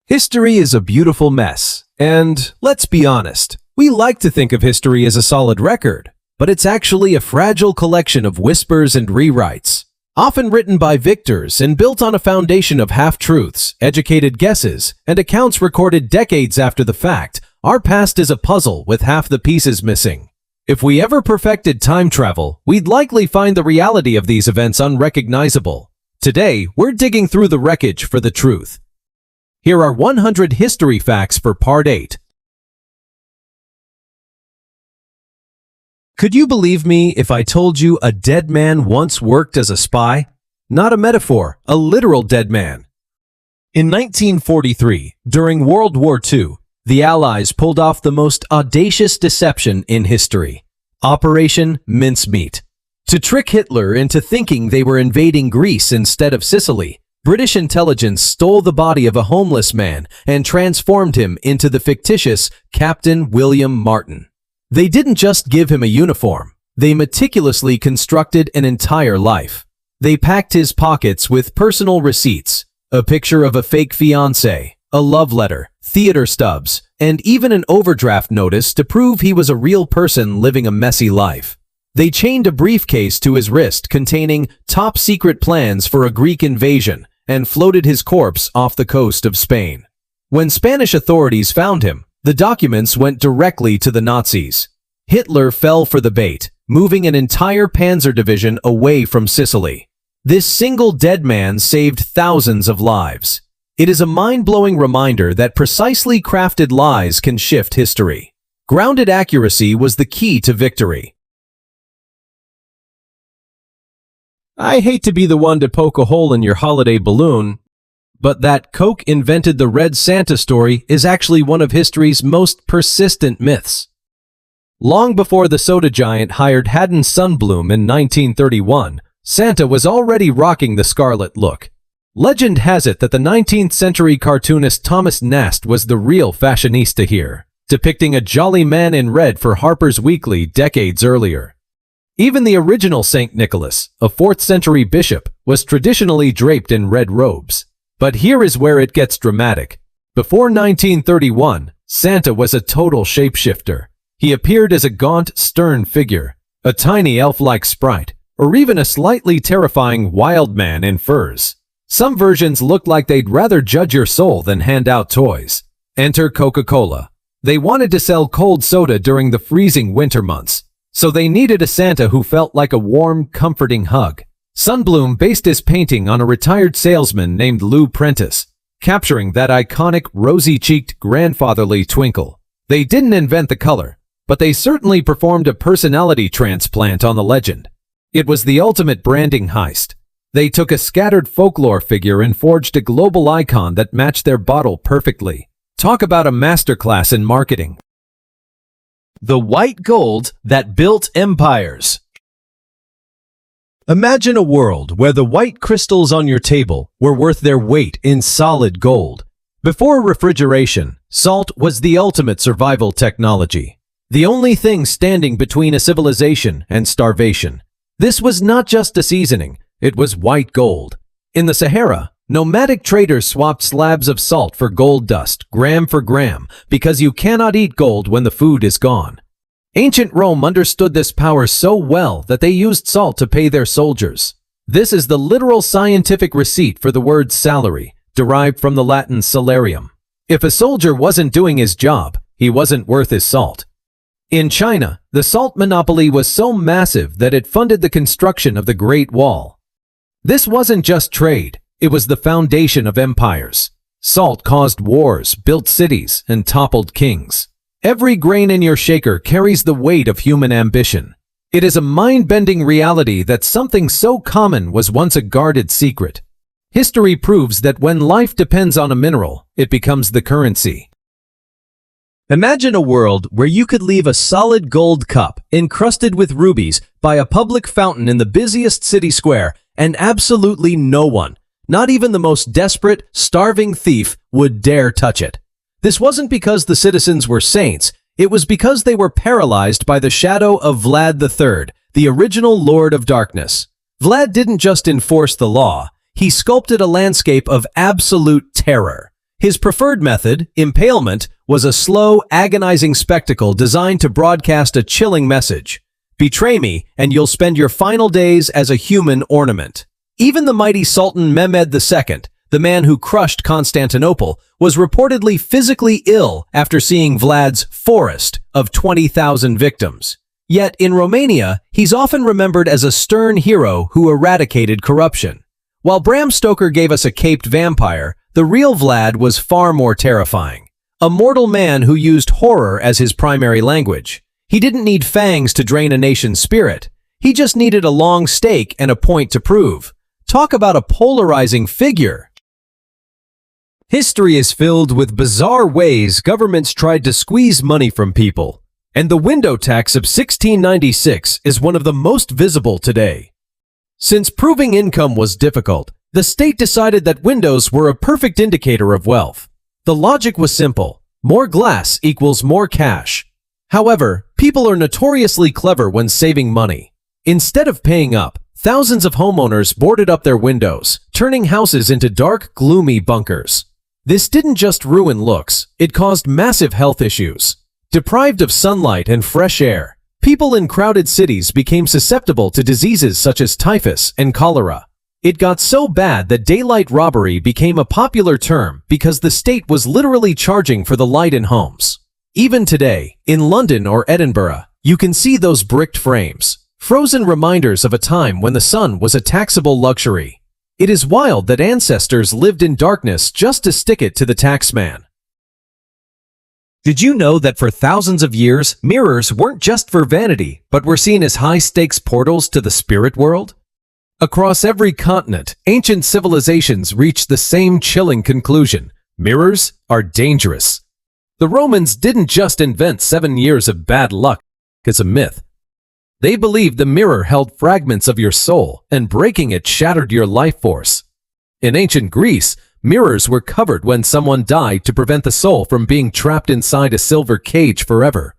History is a beautiful mess, and let's be honest, we like to think of history as a solid record, but it's actually a fragile collection of whispers and rewrites, often written by victors and built on a foundation of half-truths, educated guesses, and accounts recorded decades after the fact. Our past is a puzzle with half the pieces missing. If we ever perfected time travel, we'd likely find the reality of these events unrecognizable. Today, we're digging through the wreckage for the truth. Here are 100 history facts for Part 8. Could you believe me if I told you a dead man once worked as a spy? Not a metaphor, a literal dead man. In 1943, during World War II, the Allies pulled off the most audacious deception in history, Operation Mincemeat. To trick Hitler into thinking they were invading Greece instead of Sicily, British intelligence stole the body of a homeless man and transformed him into the fictitious Captain William Martin. They didn't just give him a uniform, they meticulously constructed an entire life. They packed his pockets with personal receipts, a picture of a fake fiancé, a love letter, theater stubs, and even an overdraft notice to prove he was a real person living a messy life. They chained a briefcase to his wrist containing top-secret plans for a Greek invasion and floated his corpse off the coast of Spain. When Spanish authorities found him, the documents went directly to the Nazis. Hitler fell for the bait, moving an entire panzer division away from Sicily. This single dead man saved thousands of lives. It is a mind-blowing reminder that precisely crafted lies can shift history. Grounded accuracy was the key to victory. I hate to be the one to poke a hole in your holiday balloon, but that Coke invented the Red Santa story is actually one of history's most persistent myths. Long before the soda giant hired Haddon Sundblom in 1931, Santa was already rocking the scarlet look. Legend has it that the 19th century cartoonist Thomas Nast was the real fashionista here, depicting a jolly man in red for Harper's Weekly decades earlier. Even the original St. Nicholas, a 4th century bishop, was traditionally draped in red robes. But here is where it gets dramatic. Before 1931, Santa was a total shapeshifter. He appeared as a gaunt, stern figure, a tiny elf-like sprite, or even a slightly terrifying wild man in furs. Some versions looked like they'd rather judge your soul than hand out toys. Enter Coca-Cola. They wanted to sell cold soda during the freezing winter months, so they needed a Santa who felt like a warm, comforting hug. Sundblom based his painting on a retired salesman named Lou Prentice, capturing that iconic rosy-cheeked grandfatherly twinkle. They didn't invent the color, but they certainly performed a personality transplant on the legend. It was the ultimate branding heist. They took a scattered folklore figure and forged a global icon that matched their bottle perfectly. Talk about a masterclass in marketing. The white gold that built empires. Imagine a world where the white crystals on your table were worth their weight in solid gold. Before refrigeration, salt was the ultimate survival technology, the only thing standing between a civilization and starvation. This was not just a seasoning, it was white gold. In the Sahara, nomadic traders swapped slabs of salt for gold dust, gram for gram, because you cannot eat gold when the food is gone. Ancient Rome understood this power so well that they used salt to pay their soldiers. This is the literal scientific receipt for the word salary, derived from the Latin salarium. If a soldier wasn't doing his job, he wasn't worth his salt. In China, the salt monopoly was so massive that it funded the construction of the Great Wall. This wasn't just trade, it was the foundation of empires. Salt caused wars, built cities, and toppled kings. Every grain in your shaker carries the weight of human ambition. It is a mind-bending reality that something so common was once a guarded secret. History proves that when life depends on a mineral, it becomes the currency. Imagine a world where you could leave a solid gold cup encrusted with rubies by a public fountain in the busiest city square, and absolutely no one, not even the most desperate, starving thief, would dare touch it. This wasn't because the citizens were saints, it was because they were paralyzed by the shadow of Vlad III, the original Lord of Darkness. Vlad didn't just enforce the law, he sculpted a landscape of absolute terror. His preferred method, impalement, was a slow, agonizing spectacle designed to broadcast a chilling message. Betray me, and you'll spend your final days as a human ornament. Even the mighty Sultan Mehmed II, the man who crushed Constantinople, was reportedly physically ill after seeing Vlad's forest of 20,000 victims. Yet in Romania, he's often remembered as a stern hero who eradicated corruption. While Bram Stoker gave us a caped vampire, the real Vlad was far more terrifying. A mortal man who used horror as his primary language. He didn't need fangs to drain a nation's spirit. He just needed a long stake and a point to prove. Talk about a polarizing figure. History is filled with bizarre ways governments tried to squeeze money from people, and the window tax of 1696 is one of the most visible today. Since proving income was difficult, the state decided that windows were a perfect indicator of wealth. The logic was simple: more glass equals more cash. However, people are notoriously clever when saving money. Instead of paying up, thousands of homeowners boarded up their windows, turning houses into dark, gloomy bunkers. This didn't just ruin looks, it caused massive health issues. Deprived of sunlight and fresh air, people in crowded cities became susceptible to diseases such as typhus and cholera. It got so bad that daylight robbery became a popular term because the state was literally charging for the light in homes. Even today, in London or Edinburgh, you can see those bricked frames, frozen reminders of a time when the sun was a taxable luxury. It is wild that ancestors lived in darkness just to stick it to the taxman. Did you know that for thousands of years, mirrors weren't just for vanity, but were seen as high-stakes portals to the spirit world? Across every continent, ancient civilizations reached the same chilling conclusion: mirrors are dangerous. The Romans didn't just invent 7 years of bad luck as a myth. They believed the mirror held fragments of your soul, and breaking it shattered your life force. In ancient Greece, mirrors were covered when someone died to prevent the soul from being trapped inside a silver cage forever.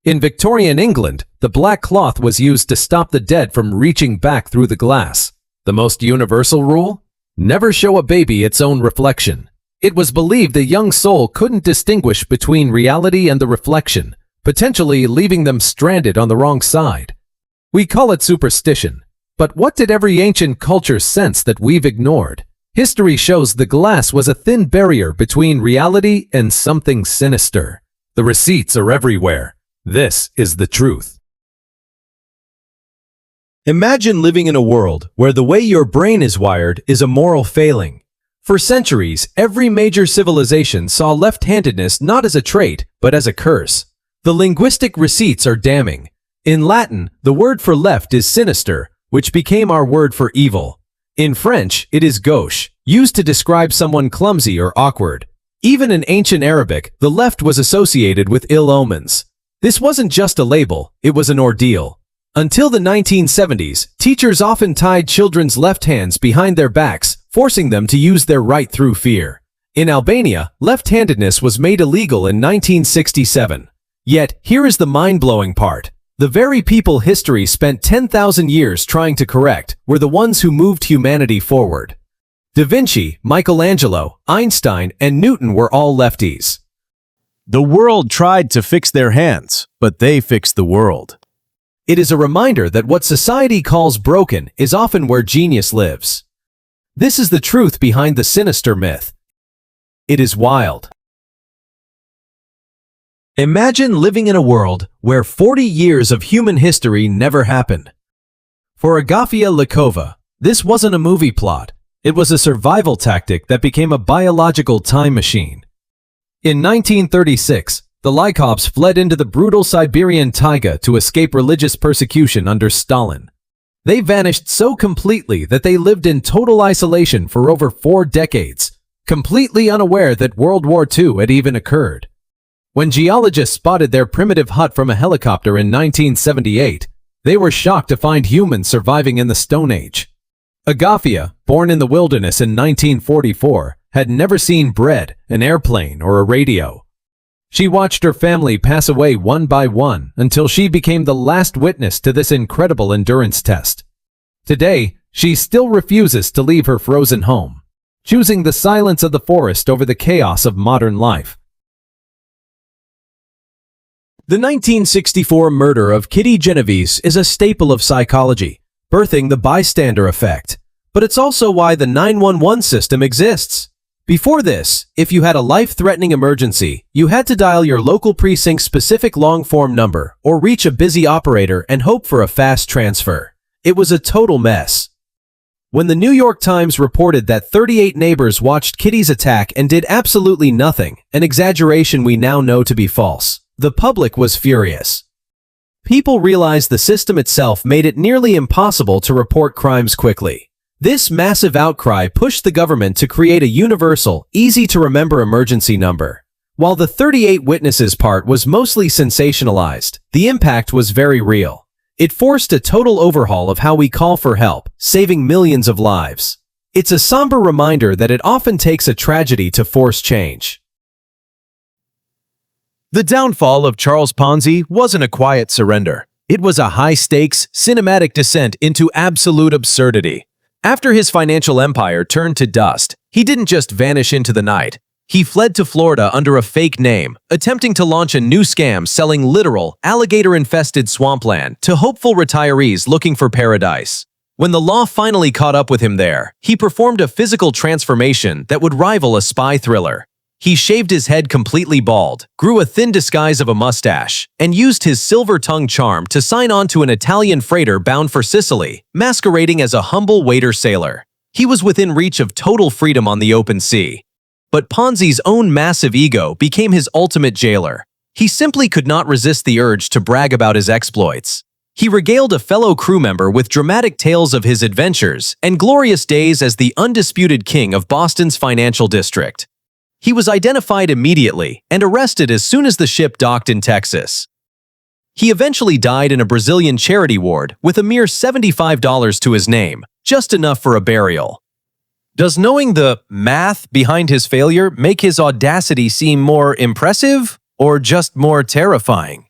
In Victorian England, the black cloth was used to stop the dead from reaching back through the glass. The most universal rule? Never show a baby its own reflection. It was believed the young soul couldn't distinguish between reality and the reflection, potentially leaving them stranded on the wrong side. We call it superstition. But what did every ancient culture sense that we've ignored? History shows the glass was a thin barrier between reality and something sinister. The receipts are everywhere. This is the truth. Imagine living in a world where the way your brain is wired is a moral failing. For centuries, every major civilization saw left-handedness not as a trait, but as a curse. The linguistic receipts are damning. In Latin, the word for left is sinister, which became our word for evil. In French, it is gauche, used to describe someone clumsy or awkward. Even in ancient Arabic, the left was associated with ill omens. This wasn't just a label, it was an ordeal. Until the 1970s, teachers often tied children's left hands behind their backs, forcing them to use their right through fear. In Albania, left-handedness was made illegal in 1967. Yet, here is the mind-blowing part. The very people history spent 10,000 years trying to correct were the ones who moved humanity forward. Da Vinci, Michelangelo, Einstein, and Newton were all lefties. The world tried to fix their hands, but they fixed the world. It is a reminder that what society calls broken is often where genius lives. This is the truth behind the sinister myth. It is wild. Imagine living in a world where 40 years of human history never happened. For Agafia Lakova, this wasn't a movie plot. It was a survival tactic that became a biological time machine. In 1936, the Lykovs fled into the brutal Siberian taiga to escape religious persecution under Stalin. They vanished so completely that they lived in total isolation for over 4 decades, completely unaware that World War II had even occurred. When geologists spotted their primitive hut from a helicopter in 1978, they were shocked to find humans surviving in the Stone Age. Agafia, born in the wilderness in 1944, had never seen bread, an airplane, or a radio. She watched her family pass away one by one until she became the last witness to this incredible endurance test. Today, she still refuses to leave her frozen home. choosing the silence of the forest over the chaos of modern life. The 1964 murder of Kitty Genovese is a staple of psychology, birthing the bystander effect. But it's also why the 911 system exists. Before this, if you had a life-threatening emergency, you had to dial your local precinct's specific long-form number or reach a busy operator and hope for a fast transfer. It was a total mess. When the New York Times reported that 38 neighbors watched Kitty's attack and did absolutely nothing, an exaggeration we now know to be false, the public was furious. People realized the system itself made it nearly impossible to report crimes quickly. This massive outcry pushed the government to create a universal, easy-to-remember emergency number. While the 38 witnesses part was mostly sensationalized, the impact was very real. It forced a total overhaul of how we call for help, saving millions of lives. It's a somber reminder that it often takes a tragedy to force change. The downfall of Charles Ponzi wasn't a quiet surrender. It was a high-stakes, cinematic descent into absolute absurdity. After his financial empire turned to dust, he didn't just vanish into the night. He fled to Florida under a fake name, attempting to launch a new scam selling literal, alligator-infested swampland to hopeful retirees looking for paradise. When the law finally caught up with him there, he performed a physical transformation that would rival a spy thriller. He shaved his head completely bald, grew a thin disguise of a mustache, and used his silver-tongue charm to sign on to an Italian freighter bound for Sicily, masquerading as a humble waiter-sailor. He was within reach of total freedom on the open sea. But Ponzi's own massive ego became his ultimate jailer. He simply could not resist the urge to brag about his exploits. He regaled a fellow crew member with dramatic tales of his adventures and glorious days as the undisputed king of Boston's financial district. He was identified immediately and arrested as soon as the ship docked in Texas. He eventually died in a Brazilian charity ward with a mere $75 to his name, just enough for a burial. Does knowing the math behind his failure make his audacity seem more impressive or just more terrifying?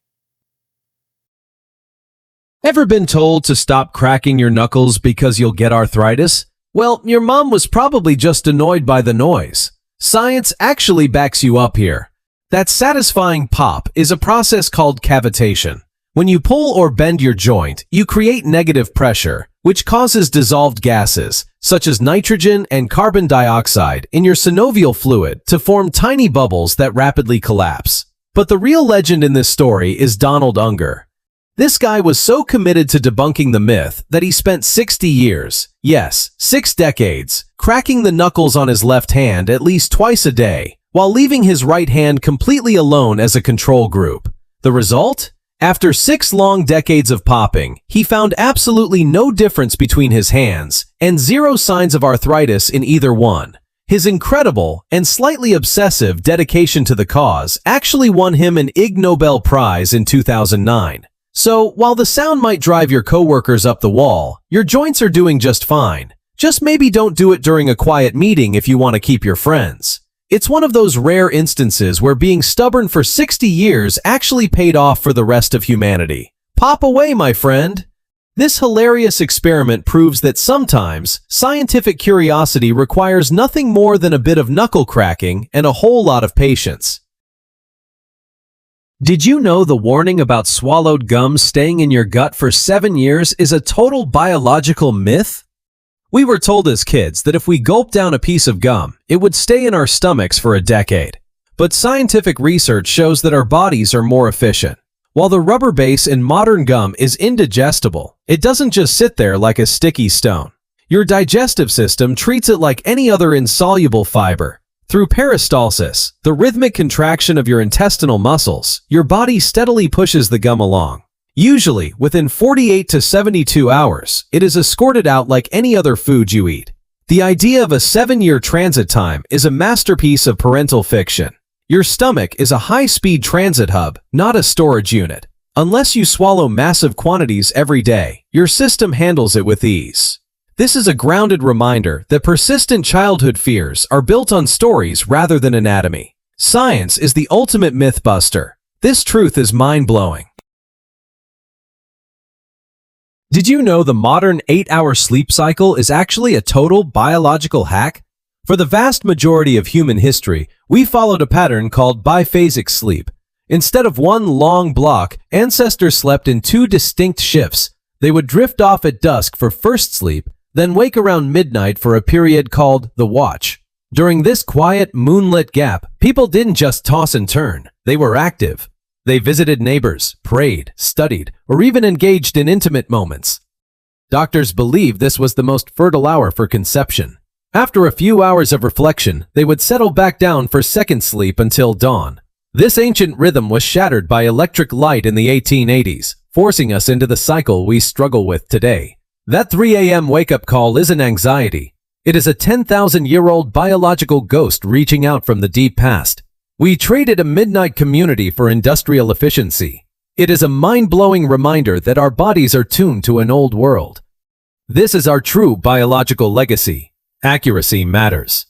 Ever been told to stop cracking your knuckles because you'll get arthritis? Well, your mom was probably just annoyed by the noise. Science actually backs you up here. That satisfying pop is a process called cavitation. When you pull or bend your joint, you create negative pressure, which causes dissolved gases, such as nitrogen and carbon dioxide, in your synovial fluid to form tiny bubbles that rapidly collapse. But the real legend in this story is Donald Unger. This guy was so committed to debunking the myth that he spent 60 years, yes, 6 decades, cracking the knuckles on his left hand at least twice a day, while leaving his right hand completely alone as a control group. The result? After 6 long decades of popping, he found absolutely no difference between his hands, and 0 signs of arthritis in either one. His incredible and slightly obsessive dedication to the cause actually won him an Ig Nobel Prize in 2009. So, while the sound might drive your coworkers up the wall, your joints are doing just fine. Just maybe don't do it during a quiet meeting if you want to keep your friends. It's one of those rare instances where being stubborn for 60 years actually paid off for the rest of humanity. Pop away, my friend! This hilarious experiment proves that sometimes scientific curiosity requires nothing more than a bit of knuckle cracking and a whole lot of patience. Did you know the warning about swallowed gum staying in your gut for 7 years is a total biological myth? We were told as kids that if we gulped down a piece of gum, it would stay in our stomachs for a decade. But scientific research shows that our bodies are more efficient. While the rubber base in modern gum is indigestible, it doesn't just sit there like a sticky stone. Your digestive system treats it like any other insoluble fiber. Through peristalsis, the rhythmic contraction of your intestinal muscles, your body steadily pushes the gum along. Usually, within 48 to 72 hours, it is escorted out like any other food you eat. The idea of a 7-year transit time is a masterpiece of parental fiction. Your stomach is a high-speed transit hub, not a storage unit. Unless you swallow massive quantities every day, your system handles it with ease. This is a grounded reminder that persistent childhood fears are built on stories rather than anatomy. Science is the ultimate myth buster. This truth is mind-blowing. Did you know the modern 8-hour sleep cycle is actually a total biological hack? For the vast majority of human history, we followed a pattern called biphasic sleep. Instead of one long block, ancestors slept in two distinct shifts. They would drift off at dusk for first sleep, then wake around midnight for a period called the watch. During this quiet, moonlit gap, people didn't just toss and turn. They were active. They visited neighbors, prayed, studied, or even engaged in intimate moments. Doctors believed this was the most fertile hour for conception. After a few hours of reflection, they would settle back down for second sleep until dawn. This ancient rhythm was shattered by electric light in the 1880s, forcing us into the cycle we struggle with today. That 3 a.m. wake-up call isn't anxiety. It is a 10,000-year-old biological ghost reaching out from the deep past. We traded a midnight community for industrial efficiency. It is a mind-blowing reminder that our bodies are tuned to an old world. This is our true biological legacy. Accuracy matters.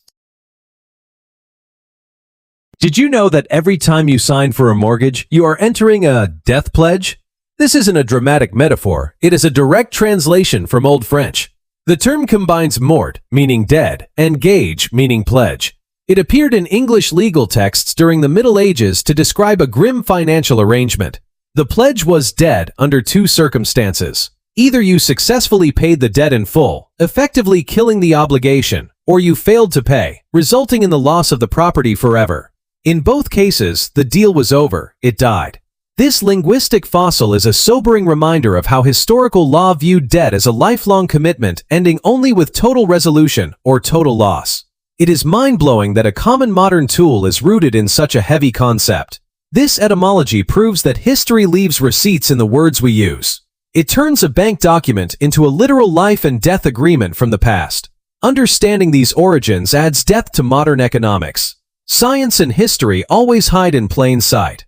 Did you know that every time you sign for a mortgage, you are entering a death pledge? This isn't a dramatic metaphor. It is a direct translation from Old French. The term combines mort, meaning dead, and gage, meaning pledge. It appeared in English legal texts during the Middle Ages to describe a grim financial arrangement. The pledge was dead under two circumstances. Either you successfully paid the debt in full, effectively killing the obligation, or you failed to pay, resulting in the loss of the property forever. In both cases, the deal was over, it died. This linguistic fossil is a sobering reminder of how historical law viewed debt as a lifelong commitment ending only with total resolution or total loss. It is mind-blowing that a common modern tool is rooted in such a heavy concept. This etymology proves that history leaves receipts in the words we use. It turns a bank document into a literal life and death agreement from the past. Understanding these origins adds depth to modern economics. Science and history always hide in plain sight.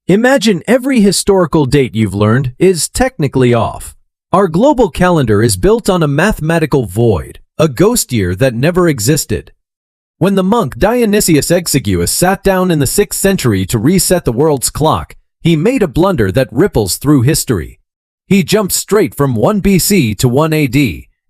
Imagine every historical date you've learned is technically off. Our global calendar is built on a mathematical void, a ghost year that never existed. When the monk Dionysius Exiguus sat down in the 6th century to reset the world's clock, he made a blunder that ripples through history. He jumped straight from 1 BC to 1 AD,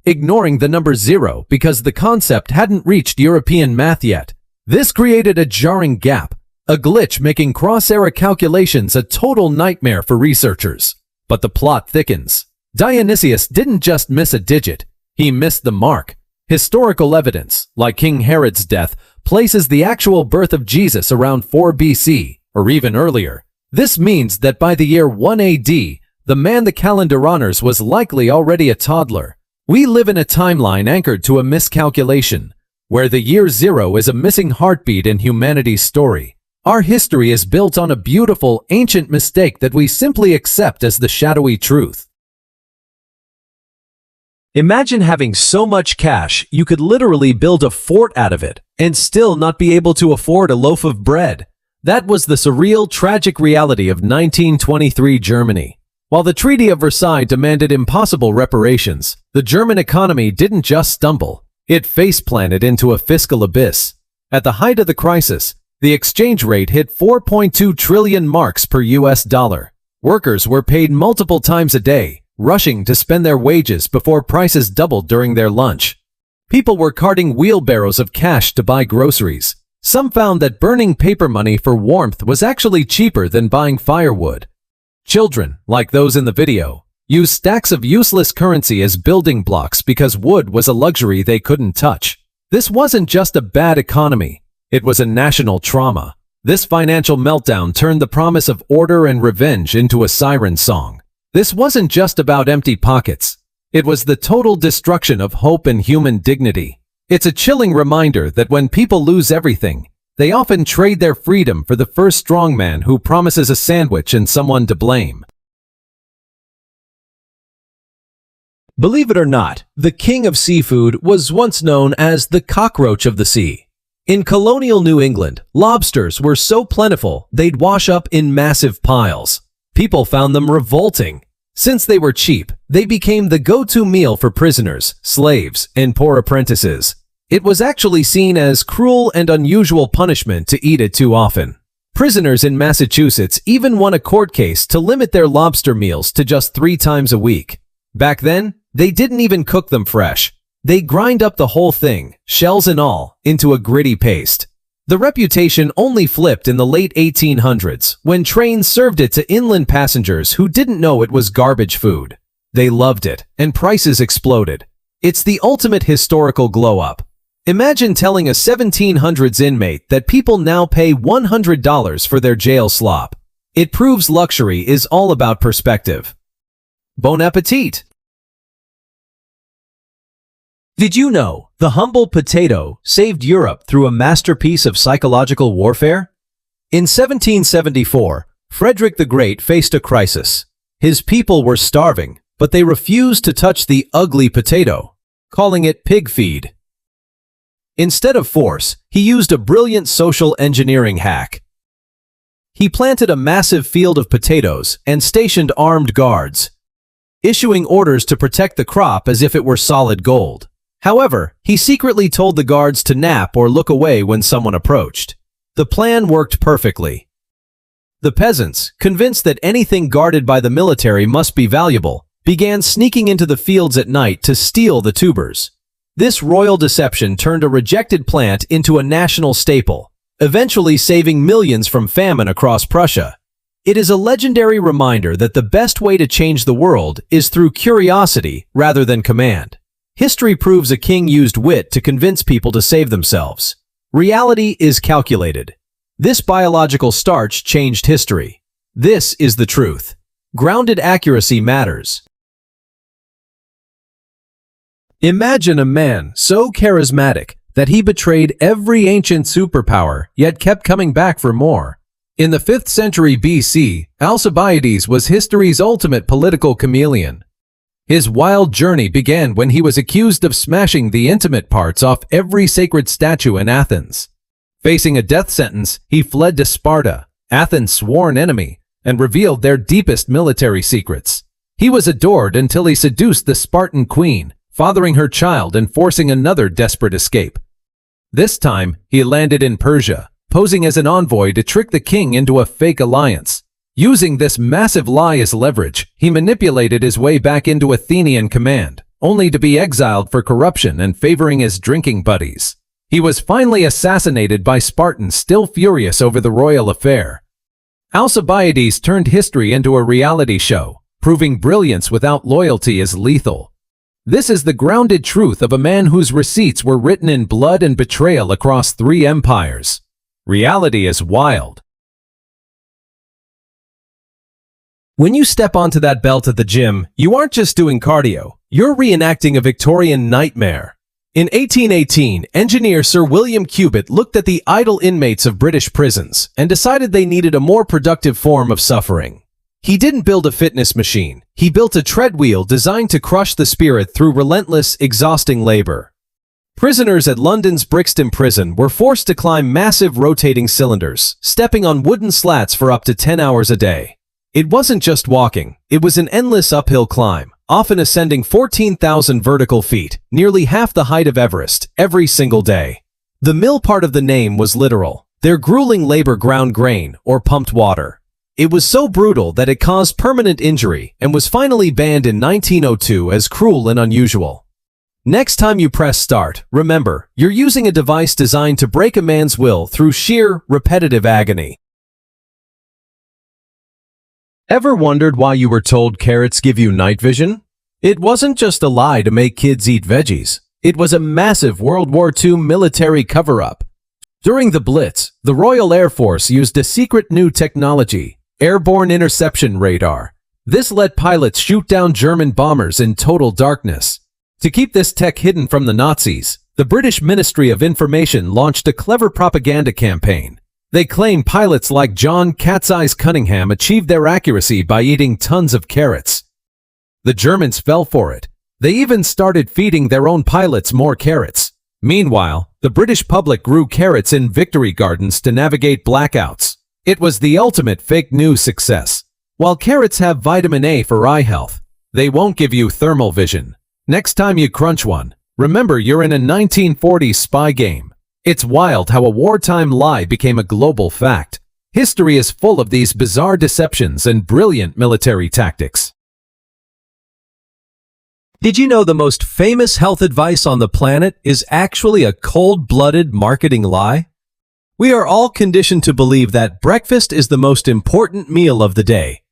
ignoring the number 0 because the concept hadn't reached European math yet. This created a jarring gap, a glitch making cross-era calculations a total nightmare for researchers. But the plot thickens. Dionysius didn't just miss a digit, he missed the mark. Historical evidence, like King Herod's death, places the actual birth of Jesus around 4 BC, or even earlier. This means that by the year 1 AD, the man the calendar honors was likely already a toddler. We live in a timeline anchored to a miscalculation, where the year 0 is a missing heartbeat in humanity's story. Our history is built on a beautiful, ancient mistake that we simply accept as the shadowy truth. Imagine having so much cash you could literally build a fort out of it, and still not be able to afford a loaf of bread. That was the surreal, tragic reality of 1923 Germany. While the Treaty of Versailles demanded impossible reparations, the German economy didn't just stumble. It face-planted into a fiscal abyss. At the height of the crisis, the exchange rate hit 4.2 trillion marks per US dollar. Workers were paid multiple times a day, rushing to spend their wages before prices doubled during their lunch. People were carting wheelbarrows of cash to buy groceries. Some found that burning paper money for warmth was actually cheaper than buying firewood. Children, like those in the video, used stacks of useless currency as building blocks because wood was a luxury they couldn't touch. This wasn't just a bad economy, it was a national trauma. This financial meltdown turned the promise of order and revenge into a siren song. This wasn't just about empty pockets. It was the total destruction of hope and human dignity. It's a chilling reminder that when people lose everything, they often trade their freedom for the first strongman who promises a sandwich and someone to blame. Believe it or not, the king of seafood was once known as the cockroach of the sea. In colonial New England, lobsters were so plentiful they'd wash up in massive piles. People found them revolting. Since they were cheap, they became the go-to meal for prisoners, slaves, and poor apprentices. It was actually seen as cruel and unusual punishment to eat it too often. Prisoners in Massachusetts even won a court case to limit their lobster meals to just 3 times a week. Back then, they didn't even cook them fresh. They grind up the whole thing, shells and all, into a gritty paste. The reputation only flipped in the late 1800s when trains served it to inland passengers who didn't know it was garbage food. They loved it, and prices exploded. It's the ultimate historical glow-up. Imagine telling a 1700s inmate that people now pay $100 for their jail slop. It proves luxury is all about perspective. Bon appetit! Did you know the humble potato saved Europe through a masterpiece of psychological warfare? In 1774, Frederick the Great faced a crisis. His people were starving, but they refused to touch the ugly potato, calling it pig feed. Instead of force, he used a brilliant social engineering hack. He planted a massive field of potatoes and stationed armed guards, issuing orders to protect the crop as if it were solid gold. However, he secretly told the guards to nap or look away when someone approached. The plan worked perfectly. The peasants, convinced that anything guarded by the military must be valuable, began sneaking into the fields at night to steal the tubers. This royal deception turned a rejected plant into a national staple, eventually saving millions from famine across Prussia. It is a legendary reminder that the best way to change the world is through curiosity rather than command. History proves a king used wit to convince people to save themselves. Reality is calculated. This biological starch changed history. This is the truth. Grounded accuracy matters. Imagine a man so charismatic that he betrayed every ancient superpower yet kept coming back for more. In the 5th century BC, Alcibiades was history's ultimate political chameleon. His wild journey began when he was accused of smashing the intimate parts off every sacred statue in Athens. Facing a death sentence, he fled to Sparta, Athens' sworn enemy, and revealed their deepest military secrets. He was adored until he seduced the Spartan queen, fathering her child and forcing another desperate escape. This time, he landed in Persia, posing as an envoy to trick the king into a fake alliance. Using this massive lie as leverage, he manipulated his way back into Athenian command, only to be exiled for corruption and favoring his drinking buddies. He was finally assassinated by Spartans still furious over the royal affair. Alcibiades turned history into a reality show, proving brilliance without loyalty is lethal. This is the grounded truth of a man whose receipts were written in blood and betrayal across 3 empires. Reality is wild. When you step onto that belt at the gym, you aren't just doing cardio, you're reenacting a Victorian nightmare. In 1818, engineer Sir William Cubitt looked at the idle inmates of British prisons and decided they needed a more productive form of suffering. He didn't build a fitness machine. He built a treadwheel designed to crush the spirit through relentless, exhausting labor. Prisoners at London's Brixton prison were forced to climb massive rotating cylinders, stepping on wooden slats for up to 10 hours a day. It wasn't just walking, it was an endless uphill climb, often ascending 14,000 vertical feet, nearly half the height of Everest, every single day. The mill part of the name was literal. Their grueling labor ground grain or pumped water. It was so brutal that it caused permanent injury and was finally banned in 1902 as cruel and unusual. Next time you press start, remember, you're using a device designed to break a man's will through sheer, repetitive agony. Ever wondered why you were told carrots give you night vision? It wasn't just a lie to make kids eat veggies. It was a massive World War II military cover-up. During the Blitz, the Royal Air Force used a secret new technology, airborne interception radar. This let pilots shoot down German bombers in total darkness. To keep this tech hidden from the Nazis, the British Ministry of Information launched a clever propaganda campaign. They claim pilots like John Cat's Eyes Cunningham achieved their accuracy by eating tons of carrots. The Germans fell for it. They even started feeding their own pilots more carrots. Meanwhile, the British public grew carrots in victory gardens to navigate blackouts. It was the ultimate fake news success. While carrots have vitamin A for eye health, they won't give you thermal vision. Next time you crunch one, remember you're in a 1940s spy game. It's wild how a wartime lie became a global fact. History is full of these bizarre deceptions and brilliant military tactics. Did you know the most famous health advice on the planet is actually a cold-blooded marketing lie? We are all conditioned to believe that breakfast is the most important meal of the day.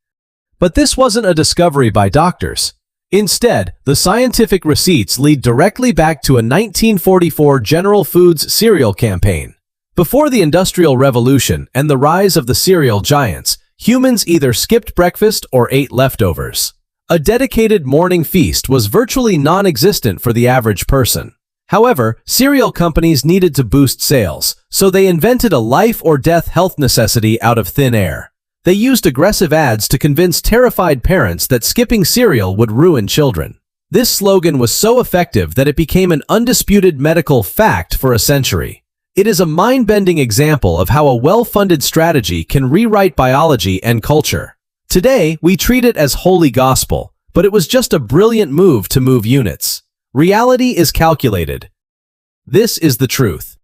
But this wasn't a discovery by doctors. Instead, the scientific receipts lead directly back to a 1944 General Foods cereal campaign. Before the Industrial Revolution and the rise of the cereal giants, humans either skipped breakfast or ate leftovers. A dedicated morning feast was virtually non-existent for the average person. However, cereal companies needed to boost sales, so they invented a life-or-death health necessity out of thin air. They used aggressive ads to convince terrified parents that skipping cereal would ruin children. This slogan was so effective that it became an undisputed medical fact for a century. It is a mind-bending example of how a well-funded strategy can rewrite biology and culture. Today, we treat it as holy gospel, but it was just a brilliant move to move units. Reality is calculated. This is the truth.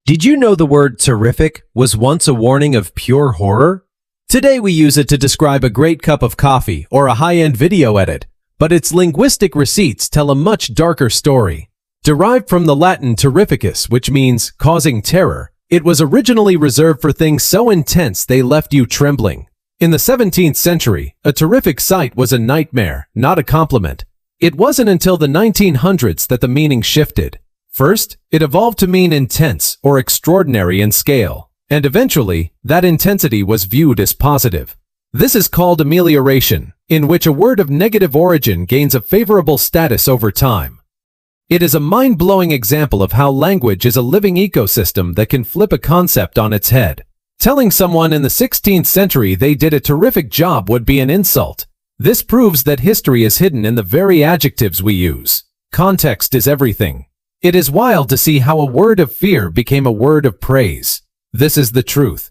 Did you know the word terrific was once a warning of pure horror? Today we use it to describe a great cup of coffee or a high-end video edit, but its linguistic receipts tell a much darker story. Derived from the Latin terrificus, which means causing terror, it was originally reserved for things so intense they left you trembling. In the 17th century, a terrific sight was a nightmare, not a compliment. It wasn't until the 1900s that the meaning shifted. First, it evolved to mean intense or extraordinary in scale, and eventually, that intensity was viewed as positive. This is called amelioration, in which a word of negative origin gains a favorable status over time. It is a mind-blowing example of how language is a living ecosystem that can flip a concept on its head. Telling someone in the 16th century they did a terrific job would be an insult. This proves that history is hidden in the very adjectives we use. Context is everything. It is wild to see how a word of fear became a word of praise. This is the truth.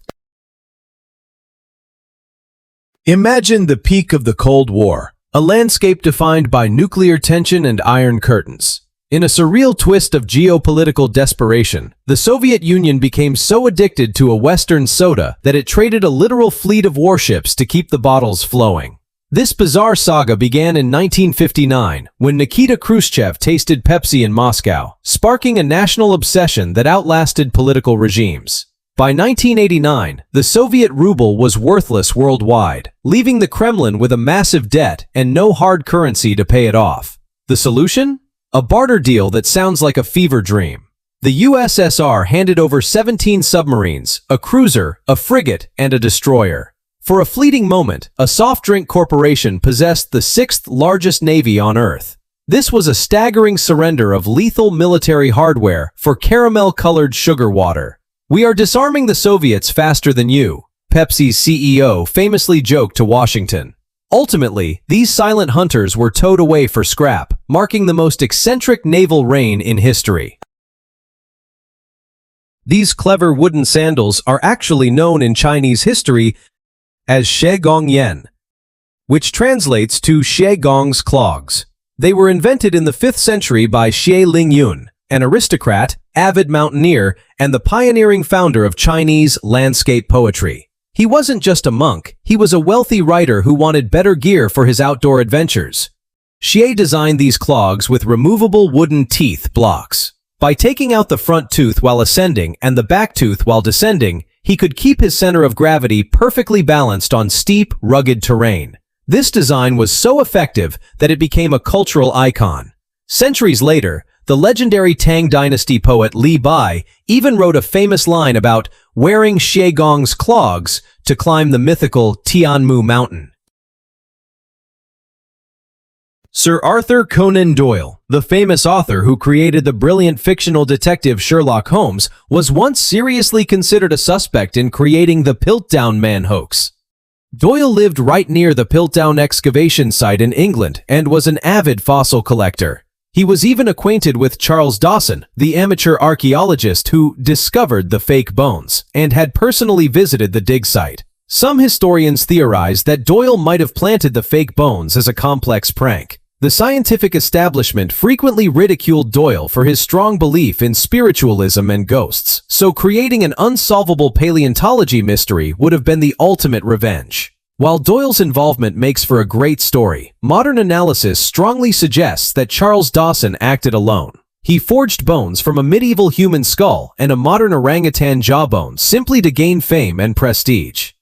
Imagine the peak of the Cold War, a landscape defined by nuclear tension and iron curtains. In a surreal twist of geopolitical desperation, the Soviet Union became so addicted to a Western soda that it traded a literal fleet of warships to keep the bottles flowing. This bizarre saga began in 1959 when Nikita Khrushchev tasted Pepsi in Moscow, sparking a national obsession that outlasted political regimes. By 1989, the Soviet ruble was worthless worldwide, leaving the Kremlin with a massive debt and no hard currency to pay it off. The solution? A barter deal that sounds like a fever dream. The USSR handed over 17 submarines, a cruiser, a frigate, and a destroyer. For a fleeting moment, a soft drink corporation possessed the sixth largest navy on Earth. This was a staggering surrender of lethal military hardware for caramel-colored sugar water. "We are disarming the Soviets faster than you," Pepsi's CEO famously joked to Washington. Ultimately, these silent hunters were towed away for scrap, marking the most eccentric naval reign in history. These clever wooden sandals are actually known in Chinese history as Xie Gong Yan, which translates to Xie Gong's clogs. They were invented in the 5th century by Xie Lingyun, an aristocrat, avid mountaineer, and the pioneering founder of Chinese landscape poetry. He wasn't just a monk, he was a wealthy writer who wanted better gear for his outdoor adventures. Xie designed these clogs with removable wooden teeth blocks. By taking out the front tooth while ascending and the back tooth while descending, he could keep his center of gravity perfectly balanced on steep, rugged terrain. This design was so effective that it became a cultural icon. Centuries later, the legendary Tang Dynasty poet Li Bai even wrote a famous line about wearing Xie Gong's clogs to climb the mythical Tianmu Mountain. Sir Arthur Conan Doyle, the famous author who created the brilliant fictional detective Sherlock Holmes, was once seriously considered a suspect in creating the Piltdown Man hoax. Doyle lived right near the Piltdown excavation site in England and was an avid fossil collector. He was even acquainted with Charles Dawson, the amateur archaeologist who discovered the fake bones, and had personally visited the dig site. Some historians theorize that Doyle might have planted the fake bones as a complex prank. The scientific establishment frequently ridiculed Doyle for his strong belief in spiritualism and ghosts, so creating an unsolvable paleontology mystery would have been the ultimate revenge. While Doyle's involvement makes for a great story, modern analysis strongly suggests that Charles Dawson acted alone. He forged bones from a medieval human skull and a modern orangutan jawbone simply to gain fame and prestige.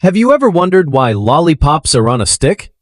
Have you ever wondered why lollipops are on a stick?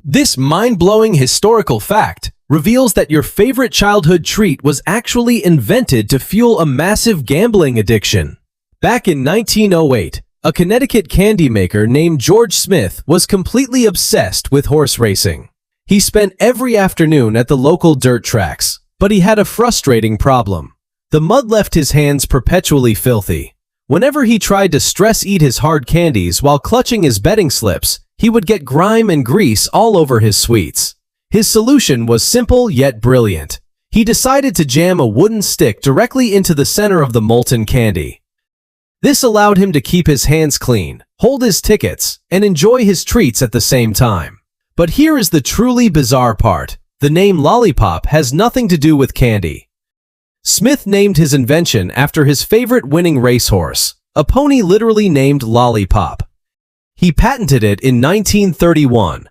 This mind-blowing historical fact reveals that your favorite childhood treat was actually invented to fuel a massive gambling addiction. Back in 1908, a Connecticut candy maker named George Smith was completely obsessed with horse racing. He spent every afternoon at the local dirt tracks, but he had a frustrating problem. The mud left his hands perpetually filthy. Whenever he tried to stress-eat his hard candies while clutching his betting slips, he would get grime and grease all over his sweets. His solution was simple yet brilliant. He decided to jam a wooden stick directly into the center of the molten candy. This allowed him to keep his hands clean, hold his tickets, and enjoy his treats at the same time. But here is the truly bizarre part. The name lollipop has nothing to do with candy. Smith named his invention after his favorite winning racehorse, a pony literally named Lollipop. He patented it in 1931,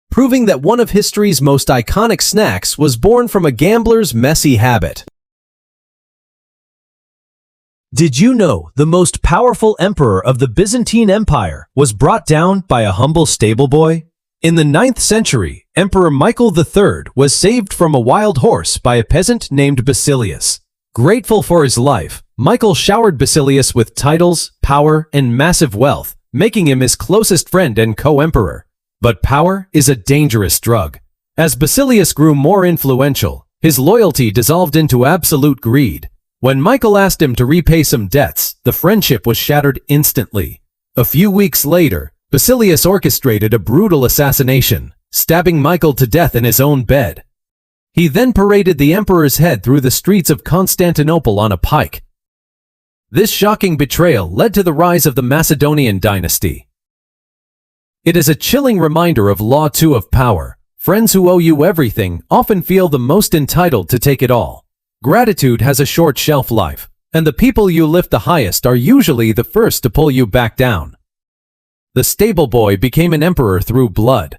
proving that one of history's most iconic snacks was born from a gambler's messy habit. Did you know the most powerful emperor of the Byzantine Empire was brought down by a humble stable boy? In the 9th century, Emperor Michael III was saved from a wild horse by a peasant named Basilius. Grateful for his life, Michael showered Basilius with titles, power, and massive wealth, making him his closest friend and co-emperor. But power is a dangerous drug. As Basilius grew more influential, his loyalty dissolved into absolute greed. When Michael asked him to repay some debts, the friendship was shattered instantly. A few weeks later, Basilius orchestrated a brutal assassination, stabbing Michael to death in his own bed. He then paraded the emperor's head through the streets of Constantinople on a pike. This shocking betrayal led to the rise of the Macedonian dynasty. It is a chilling reminder of Law 2 of power. Friends who owe you everything often feel the most entitled to take it all. Gratitude has a short shelf life, and the people you lift the highest are usually the first to pull you back down. The stable boy became an emperor through blood.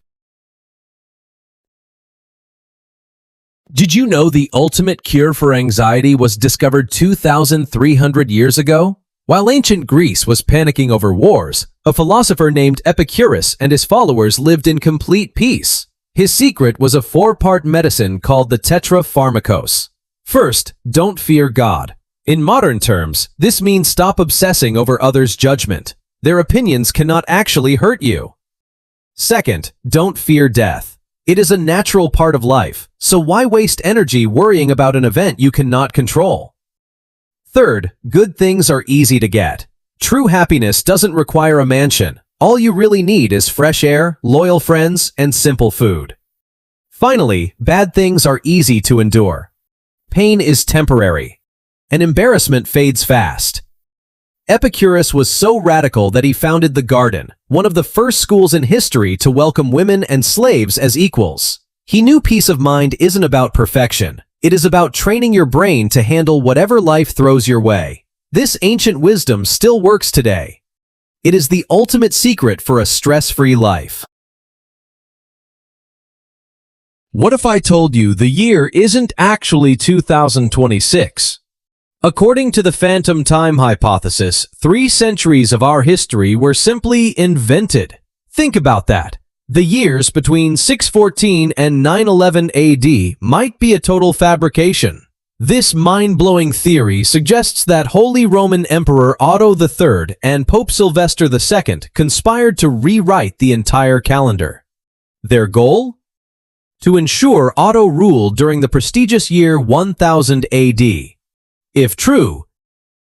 Did you know the ultimate cure for anxiety was discovered 2,300 years ago? While ancient Greece was panicking over wars, a philosopher named Epicurus and his followers lived in complete peace. His secret was a 4-part medicine called the tetrapharmakos. First, don't fear God. In modern terms, this means stop obsessing over others' judgment. Their opinions cannot actually hurt you. Second, don't fear death. It is a natural part of life, so why waste energy worrying about an event you cannot control? Third, good things are easy to get. True happiness doesn't require a mansion. All you really need is fresh air, loyal friends, and simple food. Finally, bad things are easy to endure. Pain is temporary, and embarrassment fades fast. Epicurus was so radical that he founded the Garden, one of the first schools in history to welcome women and slaves as equals. He knew peace of mind isn't about perfection. It is about training your brain to handle whatever life throws your way. This ancient wisdom still works today. It is the ultimate secret for a stress-free life. What if I told you the year isn't actually 2026? According to the phantom time hypothesis, 3 centuries of our history were simply invented. Think about that. The years between 614 and 911 AD might be a total fabrication. This mind-blowing theory suggests that Holy Roman Emperor Otto III and Pope Sylvester II conspired to rewrite the entire calendar. Their goal? To ensure Otto ruled during the prestigious year 1000 AD. If true,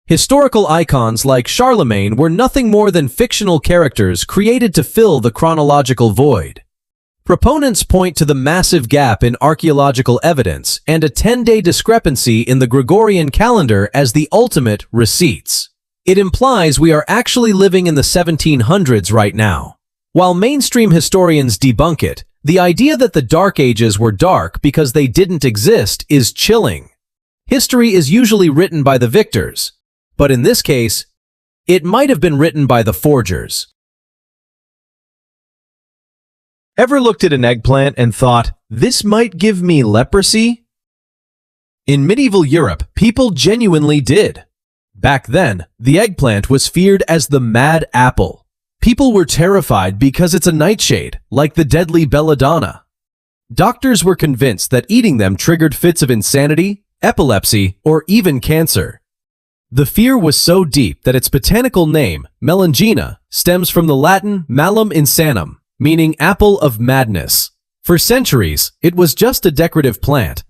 historical icons like Charlemagne were nothing more than fictional characters created to fill the chronological void. Proponents point to the massive gap in archaeological evidence and a 10-day discrepancy in the Gregorian calendar as the ultimate receipts. It implies we are actually living in the 1700s right now. While mainstream historians debunk it, the idea that the Dark Ages were dark because they didn't exist is chilling. History is usually written by the victors, but in this case, It might have been written by the forgers. Ever looked at an eggplant and thought, this might give me leprosy? In medieval Europe, people genuinely did. Back then, the eggplant was feared as the mad apple. People were terrified because it's a nightshade, like the deadly belladonna. Doctors were convinced that eating them triggered fits of insanity, epilepsy, or even cancer. The fear was so deep that its botanical name, melangina, stems from the Latin malum insanum, meaning apple of madness. For centuries, it was just a decorative plant,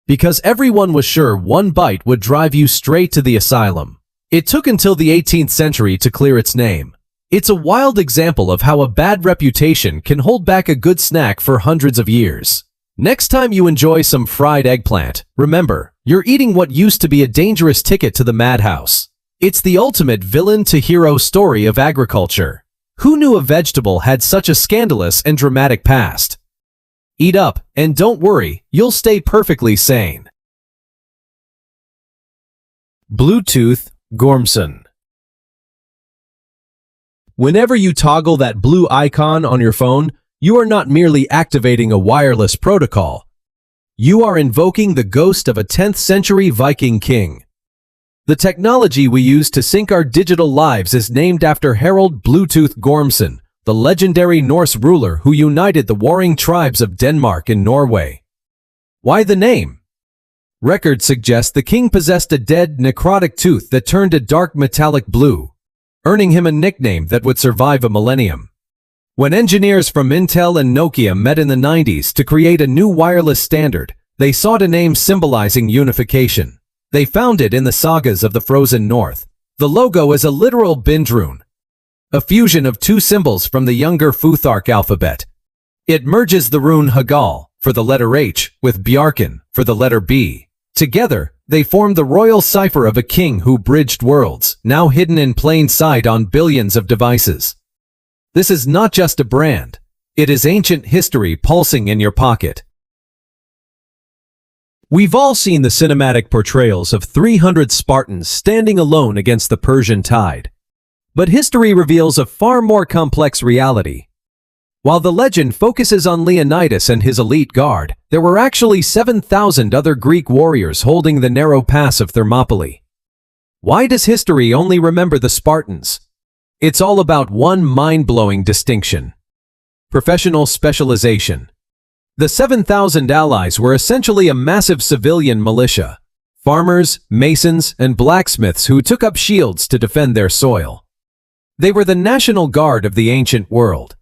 because everyone was sure one bite would drive you straight to the asylum. It took until the 18th century to clear its name. It's a wild example of how a bad reputation can hold back a good snack for hundreds of years. Next time you enjoy some fried eggplant, remember, you're eating what used to be a dangerous ticket to the madhouse. It's the ultimate villain-to-hero story of agriculture. Who knew a vegetable had such a scandalous and dramatic past? Eat up, and don't worry, you'll stay perfectly sane. Bluetooth Gormson. Whenever you toggle that blue icon on your phone, you are not merely activating a wireless protocol. You are invoking the ghost of a 10th century Viking king. The technology we use to sync our digital lives is named after Harald Bluetooth Gormson, the legendary Norse ruler who united the warring tribes of Denmark and Norway. Why the name? Records suggest the king possessed a dead, necrotic tooth that turned a dark metallic blue, earning him a nickname that would survive a millennium. When engineers from Intel and Nokia met in the 90s to create a new wireless standard, they sought a name symbolizing unification. They found it in the sagas of the frozen north. The logo is a literal bindrune, a fusion of two symbols from the younger Futhark alphabet. It merges the rune Hagal, for the letter H, with Bjarken, for the letter B. Together, they form the royal cipher of a king who bridged worlds, now hidden in plain sight on billions of devices. This is not just a brand. It is ancient history pulsing in your pocket. We've all seen the cinematic portrayals of 300 Spartans standing alone against the Persian tide. But history reveals a far more complex reality. While the legend focuses on Leonidas and his elite guard, there were actually 7,000 other Greek warriors holding the narrow pass of Thermopylae. Why does history only remember the Spartans? It's all about one mind-blowing distinction: professional specialization. The 7,000 allies were essentially a massive civilian militia, farmers, masons, and blacksmiths who took up shields to defend their soil. They were the national guard of the ancient world.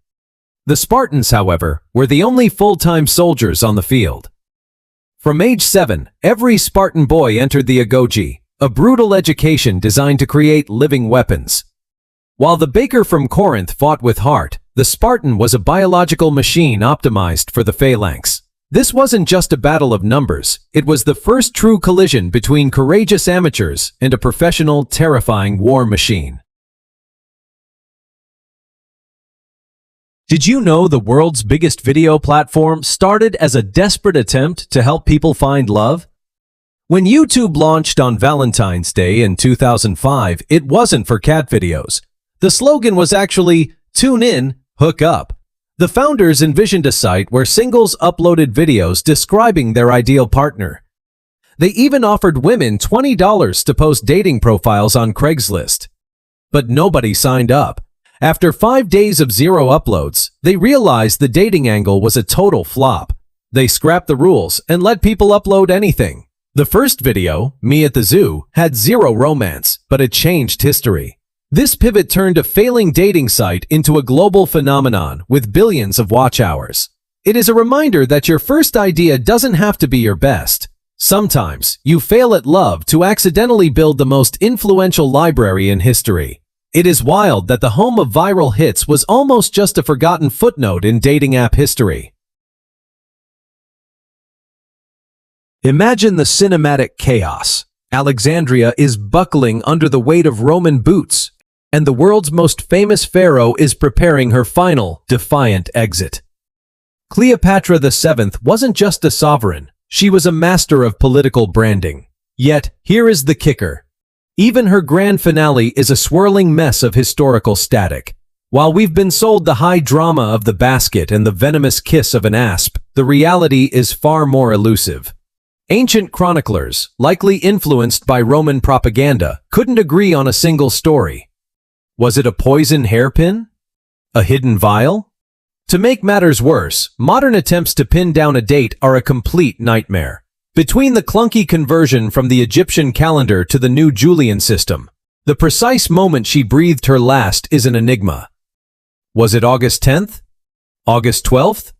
The Spartans, however, were the only full-time soldiers on the field. From age 7, every Spartan boy entered the agoge, a brutal education designed to create living weapons. While the baker from Corinth fought with heart, the Spartan was a biological machine optimized for the phalanx. This wasn't just a battle of numbers, it was the first true collision between courageous amateurs and a professional, terrifying war machine. Did you know the world's biggest video platform started as a desperate attempt to help people find love? When YouTube launched on Valentine's Day in 2005, it wasn't for cat videos. The slogan was actually, "Tune in, hook up." The founders envisioned a site where singles uploaded videos describing their ideal partner. They even offered women $20 to post dating profiles on Craigslist. But nobody signed up. After 5 days of zero uploads, they realized the dating angle was a total flop. They scrapped the rules and let people upload anything. The first video, Me at the Zoo, had zero romance, but it changed history. This pivot turned a failing dating site into a global phenomenon with billions of watch hours. It is a reminder that your first idea doesn't have to be your best. Sometimes, you fail at love to accidentally build the most influential library in history. It is wild that the home of viral hits was almost just a forgotten footnote in dating app history. Imagine the cinematic chaos. Alexandria is buckling under the weight of Roman boots, and the world's most famous pharaoh is preparing her final, defiant exit. Cleopatra VII wasn't just a sovereign, she was a master of political branding. Yet, here is the kicker. Even her grand finale is a swirling mess of historical static. While we've been sold the high drama of the basket and the venomous kiss of an asp, the reality is far more elusive. Ancient chroniclers, likely influenced by Roman propaganda, couldn't agree on a single story. Was it a poison hairpin? A hidden vial? To make matters worse, modern attempts to pin down a date are a complete nightmare. Between the clunky conversion from the Egyptian calendar to the new Julian system, the precise moment she breathed her last is an enigma. Was it August 10th? August 12th?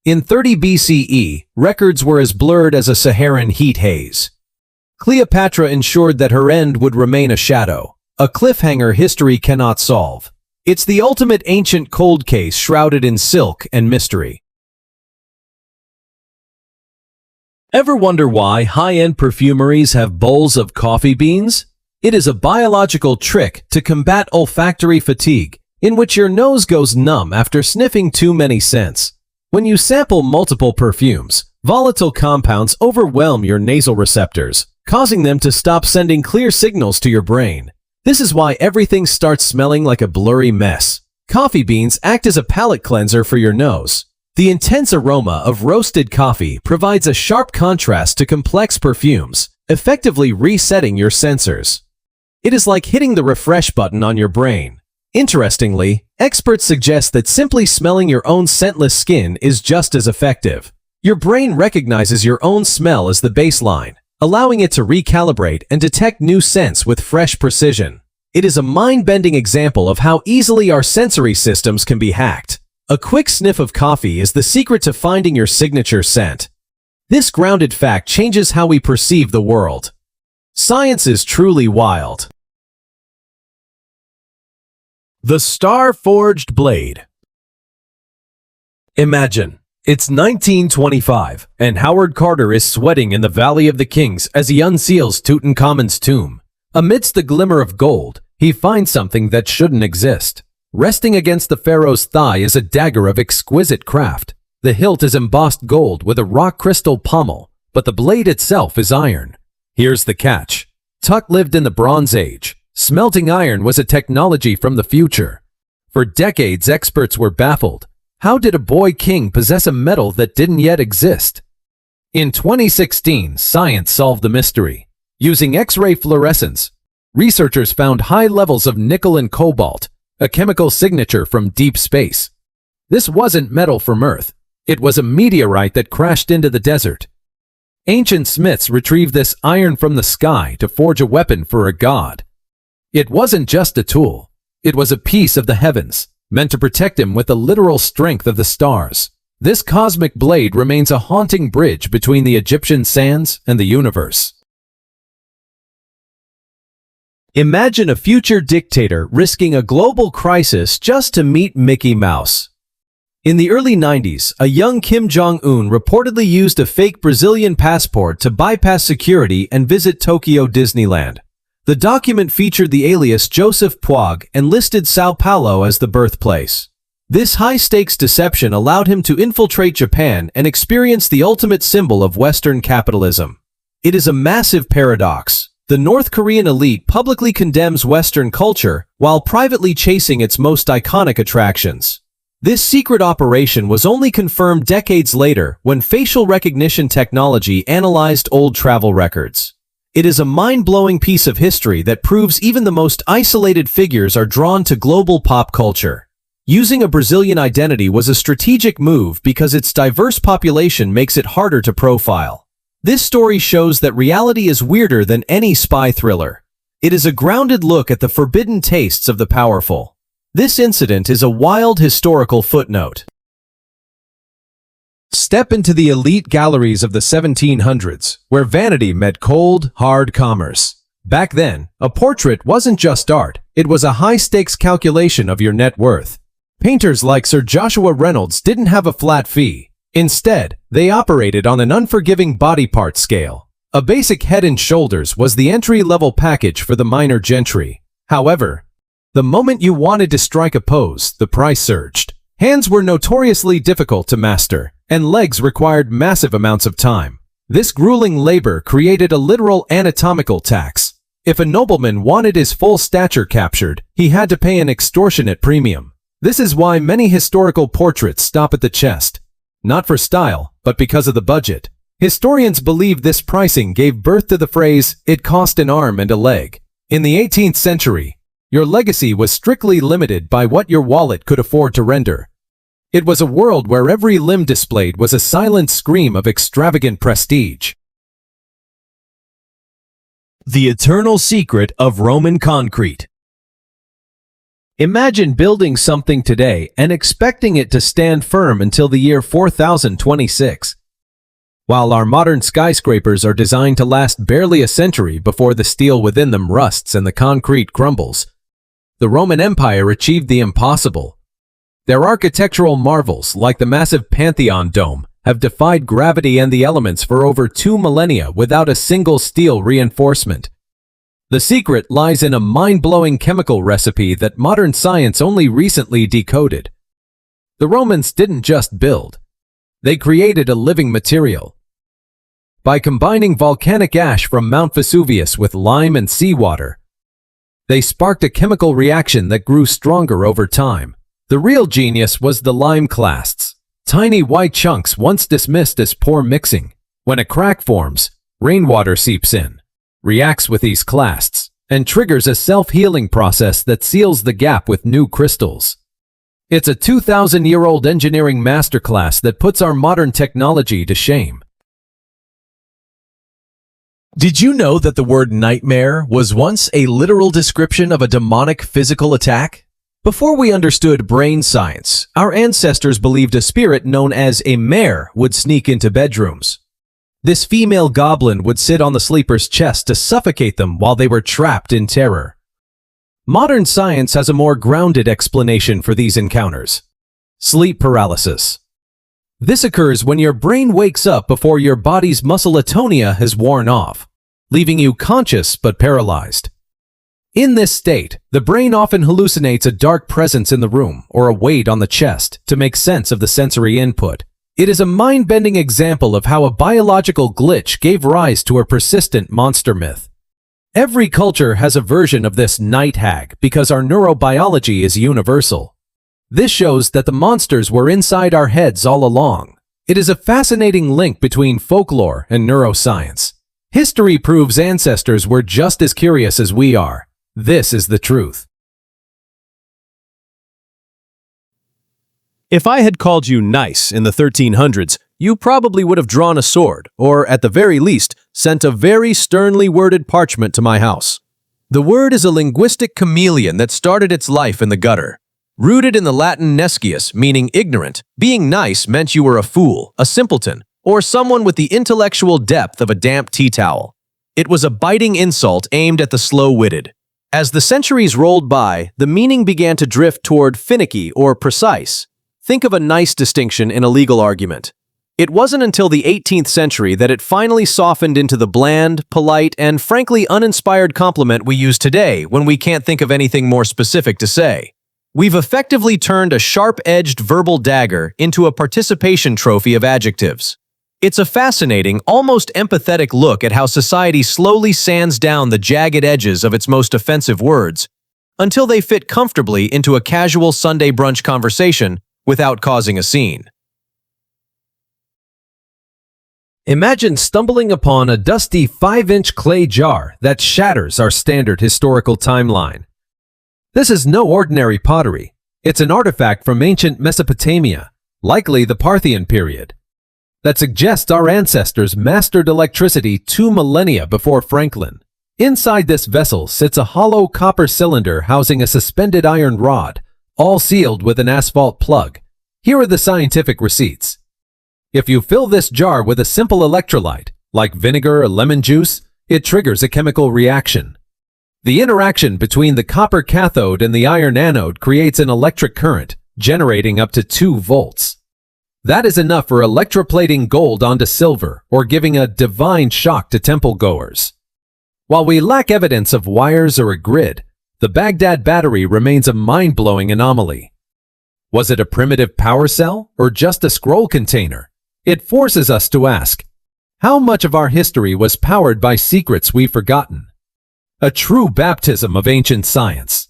In 30 BCE, records were as blurred as a Saharan heat haze. Cleopatra ensured that her end would remain a shadow, a cliffhanger history cannot solve. It's the ultimate ancient cold case shrouded in silk and mystery. Ever wonder why high-end perfumeries have bowls of coffee beans? It is a biological trick to combat olfactory fatigue, in which your nose goes numb after sniffing too many scents. When you sample multiple perfumes, volatile compounds overwhelm your nasal receptors, causing them to stop sending clear signals to your brain. This is why everything starts smelling like a blurry mess. Coffee beans act as a palate cleanser for your nose. The intense aroma of roasted coffee provides a sharp contrast to complex perfumes, effectively resetting your sensors. It is like hitting the refresh button on your brain. Interestingly, experts suggest that simply smelling your own scentless skin is just as effective. Your brain recognizes your own smell as the baseline, allowing it to recalibrate and detect new scents with fresh precision. It is a mind-bending example of how easily our sensory systems can be hacked. A quick sniff of coffee is the secret to finding your signature scent. This grounded fact changes how we perceive the world. Science is truly wild. The Star-Forged Blade. Imagine, it's 1925, and Howard Carter is sweating in the Valley of the Kings as he unseals Tutankhamun's tomb. Amidst the glimmer of gold, he finds something that shouldn't exist. Resting against the pharaoh's thigh is a dagger of exquisite craft. The hilt is embossed gold with a rock crystal pommel, but the blade itself is iron. Here's the catch. Tut lived in the Bronze Age. Smelting iron was a technology from the future. For decades, experts were baffled. How did a boy king possess a metal that didn't yet exist? In 2016, science solved the mystery. Using X-ray fluorescence, researchers found high levels of nickel and cobalt, a chemical signature from deep space. This wasn't metal from Earth. It was a meteorite that crashed into the desert. Ancient smiths retrieved this iron from the sky to forge a weapon for a god. It wasn't just a tool. It was a piece of the heavens, meant to protect him with the literal strength of the stars. This cosmic blade remains a haunting bridge between the Egyptian sands and the universe. Imagine a future dictator risking a global crisis just to meet Mickey Mouse. In the early 90s, a young Kim Jong-un reportedly used a fake Brazilian passport to bypass security and visit Tokyo Disneyland. The document featured the alias Joseph Puig and listed Sao Paulo as the birthplace. This high-stakes deception allowed him to infiltrate Japan and experience the ultimate symbol of Western capitalism. It is a massive paradox. The North Korean elite publicly condemns Western culture while privately chasing its most iconic attractions. This secret operation was only confirmed decades later when facial recognition technology analyzed old travel records. It is a mind-blowing piece of history that proves even the most isolated figures are drawn to global pop culture. Using a Brazilian identity was a strategic move because its diverse population makes it harder to profile. This story shows that reality is weirder than any spy thriller. It is a grounded look at the forbidden tastes of the powerful. This incident is a wild historical footnote. Step into the elite galleries of the 1700s, where vanity met cold, hard commerce. Back then, a portrait wasn't just art, it was a high-stakes calculation of your net worth. Painters like Sir Joshua Reynolds didn't have a flat fee. Instead, they operated on an unforgiving body part scale. A basic head and shoulders was the entry-level package for the minor gentry. However, the moment you wanted to strike a pose, the price surged. Hands were notoriously difficult to master, and legs required massive amounts of time. This grueling labor created a literal anatomical tax. If a nobleman wanted his full stature captured, he had to pay an extortionate premium. This is why many historical portraits stop at the chest. Not for style, but because of the budget. Historians believe this pricing gave birth to the phrase, "it cost an arm and a leg." In the 18th century, your legacy was strictly limited by what your wallet could afford to render. It was a world where every limb displayed was a silent scream of extravagant prestige. The eternal secret of Roman concrete. Imagine building something today and expecting it to stand firm until the year 4026. While our modern skyscrapers are designed to last barely a century before the steel within them rusts and the concrete crumbles, the Roman Empire achieved the impossible. Their architectural marvels, like the massive Pantheon dome, have defied gravity and the elements for over 2 millennia without a single steel reinforcement. The secret lies in a mind-blowing chemical recipe that modern science only recently decoded. The Romans didn't just build. They created a living material. By combining volcanic ash from Mount Vesuvius with lime and seawater, they sparked a chemical reaction that grew stronger over time. The real genius was the lime clasts, tiny white chunks once dismissed as poor mixing. When a crack forms, rainwater seeps in, reacts with these clasts, and triggers a self-healing process that seals the gap with new crystals. It's a 2,000-year-old engineering masterclass that puts our modern technology to shame. Did you know that the word nightmare was once a literal description of a demonic physical attack? Before we understood brain science, our ancestors believed a spirit known as a mare would sneak into bedrooms. This female goblin would sit on the sleeper's chest to suffocate them while they were trapped in terror. Modern science has a more grounded explanation for these encounters: sleep paralysis. This occurs when your brain wakes up before your body's muscle atonia has worn off, leaving you conscious but paralyzed. In this state, the brain often hallucinates a dark presence in the room or a weight on the chest to make sense of the sensory input. It is a mind-bending example of how a biological glitch gave rise to a persistent monster myth. Every culture has a version of this night hag because our neurobiology is universal. This shows that the monsters were inside our heads all along. It is a fascinating link between folklore and neuroscience. History proves ancestors were just as curious as we are. This is the truth. If I had called you nice in the 1300s, you probably would have drawn a sword, or at the very least, sent a very sternly worded parchment to my house. The word is a linguistic chameleon that started its life in the gutter. Rooted in the Latin nescius, meaning ignorant, being nice meant you were a fool, a simpleton, or someone with the intellectual depth of a damp tea towel. It was a biting insult aimed at the slow-witted. As the centuries rolled by, the meaning began to drift toward finicky or precise. Think of a nice distinction in a legal argument. It wasn't until the 18th century that it finally softened into the bland, polite, and frankly uninspired compliment we use today when we can't think of anything more specific to say. We've effectively turned a sharp-edged verbal dagger into a participation trophy of adjectives. It's a fascinating, almost empathetic look at how society slowly sands down the jagged edges of its most offensive words until they fit comfortably into a casual Sunday brunch conversation without causing a scene. Imagine stumbling upon a dusty 5-inch clay jar that shatters our standard historical timeline. This is no ordinary pottery. It's an artifact from ancient Mesopotamia, likely the Parthian period, that suggests our ancestors mastered electricity 2 millennia before Franklin. Inside this vessel sits a hollow copper cylinder housing a suspended iron rod, all sealed with an asphalt plug. Here are the scientific receipts. If you fill this jar with a simple electrolyte, like vinegar or lemon juice, it triggers a chemical reaction. The interaction between the copper cathode and the iron anode creates an electric current, generating up to 2 volts. That is enough for electroplating gold onto silver or giving a divine shock to temple goers. While we lack evidence of wires or a grid, the Baghdad battery remains a mind-blowing anomaly. Was it a primitive power cell or just a scroll container? It forces us to ask, how much of our history was powered by secrets we've forgotten? a true baptism of ancient science.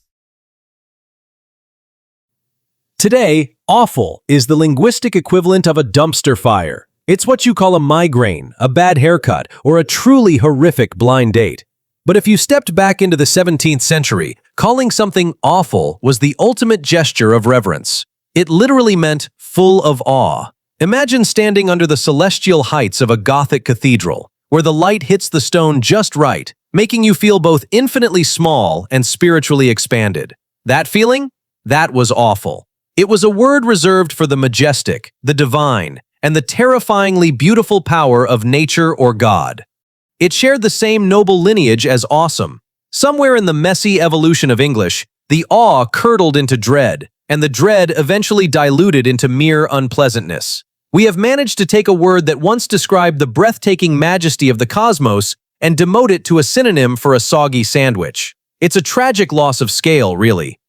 Today, awful is the linguistic equivalent of a dumpster fire. It's what you call a migraine, a bad haircut, or a truly horrific blind date. But if you stepped back into the 17th century, calling something awful was the ultimate gesture of reverence. It literally meant full of awe. Imagine standing under the celestial heights of a Gothic cathedral, where the light hits the stone just right, making you feel both infinitely small and spiritually expanded. That feeling? That was awful. It was a word reserved for the majestic, the divine, and the terrifyingly beautiful power of nature or God. It shared the same noble lineage as awesome. Somewhere in the messy evolution of English, the awe curdled into dread, and the dread eventually diluted into mere unpleasantness. We have managed to take a word that once described the breathtaking majesty of the cosmos and demote it to a synonym for a soggy sandwich. It's a tragic loss of scale, really.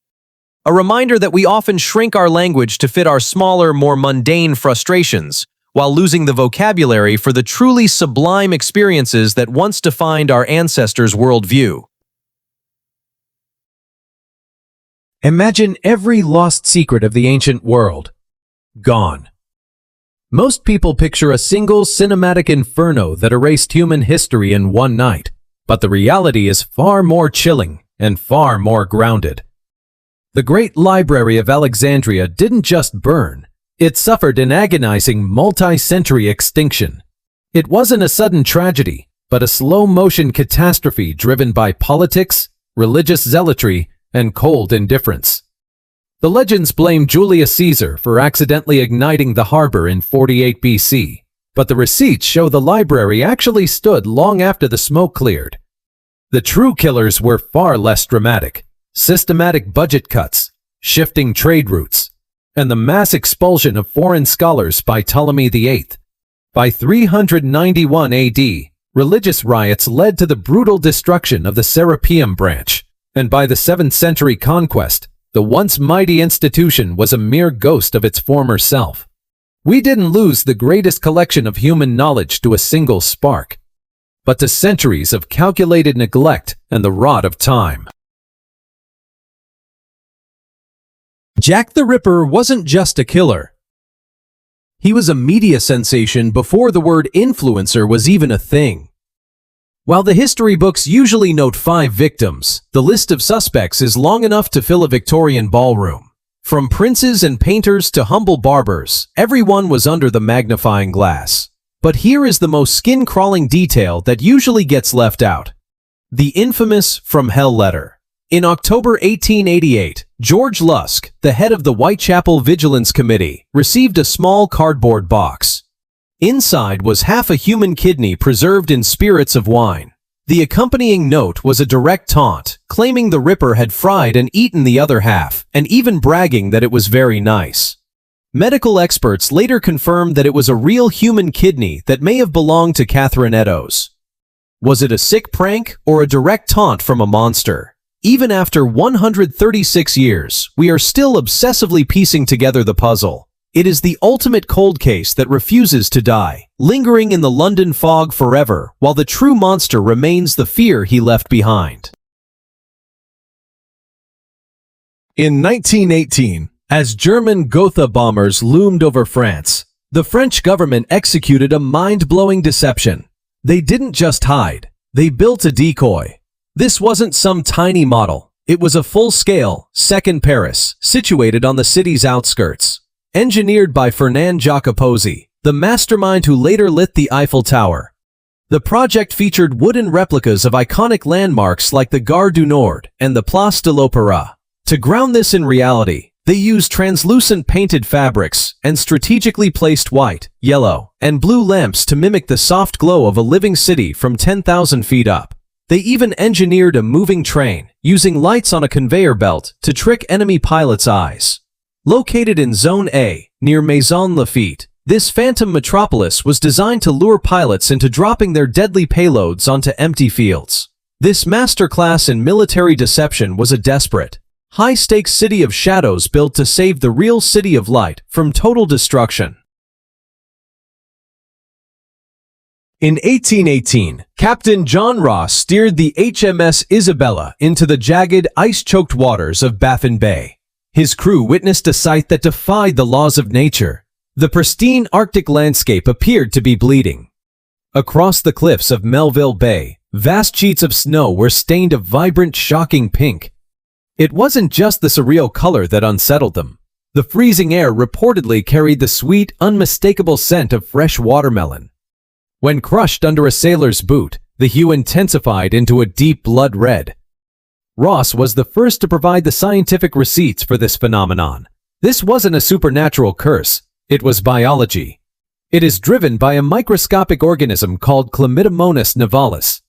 A reminder that we often shrink our language to fit our smaller, more mundane frustrations, while losing the vocabulary for the truly sublime experiences that once defined our ancestors' worldview. Imagine every lost secret of the ancient world gone. Most people picture a single cinematic inferno that erased human history in one night, but the reality is far more chilling and far more grounded. The Great Library of Alexandria didn't just burn, it suffered an agonizing multi-century extinction. It wasn't a sudden tragedy, but a slow-motion catastrophe driven by politics, religious zealotry, and cold indifference. The legends blame Julius Caesar for accidentally igniting the harbor in 48 BC, but the receipts show the library actually stood long after the smoke cleared. The true killers were far less dramatic. Systematic budget cuts, shifting trade routes, and the mass expulsion of foreign scholars by Ptolemy VIII. By 391 AD, religious riots led to the brutal destruction of the Serapeum branch, and by the 7th century conquest, the once mighty institution was a mere ghost of its former self. We didn't lose the greatest collection of human knowledge to a single spark, but to centuries of calculated neglect and the rot of time. Jack the Ripper wasn't just a killer. He was a media sensation before the word influencer was even a thing. While the history books usually note 5 victims, the list of suspects is long enough to fill a Victorian ballroom. From princes and painters to humble barbers, everyone was under the magnifying glass. But here is the most skin-crawling detail that usually gets left out. The infamous From Hell letter. In October 1888, George Lusk, the head of the Whitechapel Vigilance Committee, received a small cardboard box. Inside was half a human kidney preserved in spirits of wine. The accompanying note was a direct taunt, claiming the Ripper had fried and eaten the other half, and even bragging that it was very nice. Medical experts later confirmed that it was a real human kidney that may have belonged to Catherine Eddowes. Was it a sick prank or a direct taunt from a monster? Even after 136 years, we are still obsessively piecing together the puzzle. It is the ultimate cold case that refuses to die, lingering in the London fog forever, while the true monster remains the fear he left behind. In 1918, as German Gotha bombers loomed over France, the French government executed a mind-blowing deception. They didn't just hide, they built a decoy. This wasn't some tiny model. It was a full-scale, second Paris, situated on the city's outskirts. Engineered by Fernand Jacoposi, the mastermind who later lit the Eiffel Tower. The project featured wooden replicas of iconic landmarks like the Gare du Nord and the Place de l'Opéra. To ground this in reality, they used translucent painted fabrics and strategically placed white, yellow, and blue lamps to mimic the soft glow of a living city from 10,000 feet up. They even engineered a moving train, using lights on a conveyor belt to trick enemy pilots' eyes. Located in Zone A, near Maison Lafitte, this phantom metropolis was designed to lure pilots into dropping their deadly payloads onto empty fields. This masterclass in military deception was a desperate, high-stakes city of shadows built to save the real city of light from total destruction. In 1818, Captain John Ross steered the HMS Isabella into the jagged, ice-choked waters of Baffin Bay. His crew witnessed a sight that defied the laws of nature. The pristine Arctic landscape appeared to be bleeding. Across the cliffs of Melville Bay, vast sheets of snow were stained a vibrant, shocking pink. It wasn't just the surreal color that unsettled them. The freezing air reportedly carried the sweet, unmistakable scent of fresh watermelon. When crushed under a sailor's boot, the hue intensified into a deep blood red. Ross was the first to provide the scientific receipts for this phenomenon. This wasn't a supernatural curse, it was biology. It is driven by a microscopic organism called Chlamydomonas nivalis.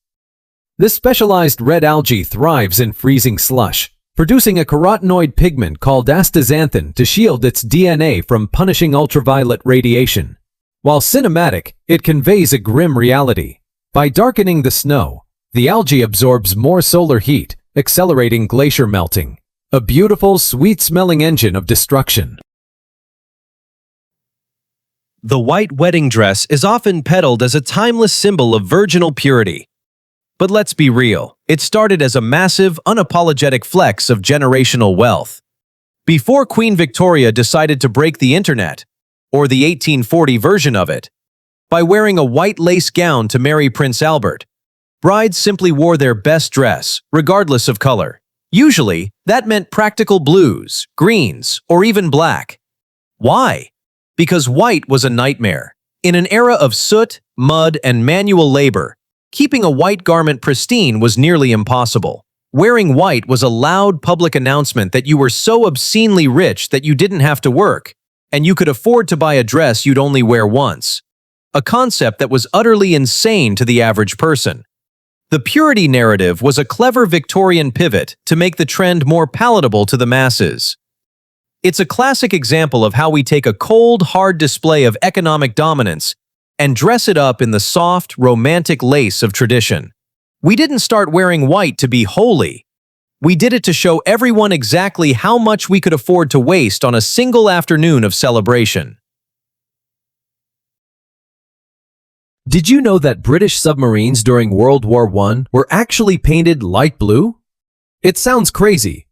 This specialized red algae thrives in freezing slush, producing a carotenoid pigment called astaxanthin to shield its DNA from punishing ultraviolet radiation. While cinematic, it conveys a grim reality. By darkening the snow, the algae absorbs more solar heat, accelerating glacier melting. A beautiful, sweet-smelling engine of destruction. The white wedding dress is often peddled as a timeless symbol of virginal purity. But let's be real, it started as a massive, unapologetic flex of generational wealth. Before Queen Victoria decided to break the internet, or the 1840 version of it, by wearing a white lace gown to marry Prince Albert, brides simply wore their best dress, regardless of color. Usually, that meant practical blues, greens, or even black. Why? Because white was a nightmare. In an era of soot, mud, and manual labor, keeping a white garment pristine was nearly impossible. Wearing white was a loud public announcement that you were so obscenely rich that you didn't have to work, and you could afford to buy a dress you'd only wear once. A concept that was utterly insane to the average person. The purity narrative was a clever Victorian pivot to make the trend more palatable to the masses. It's a classic example of how we take a cold, hard display of economic dominance and dress it up in the soft, romantic lace of tradition. We didn't start wearing white to be holy. We did it to show everyone exactly how much we could afford to waste on a single afternoon of celebration. Did you know that British submarines during World War I were actually painted light blue? It sounds crazy,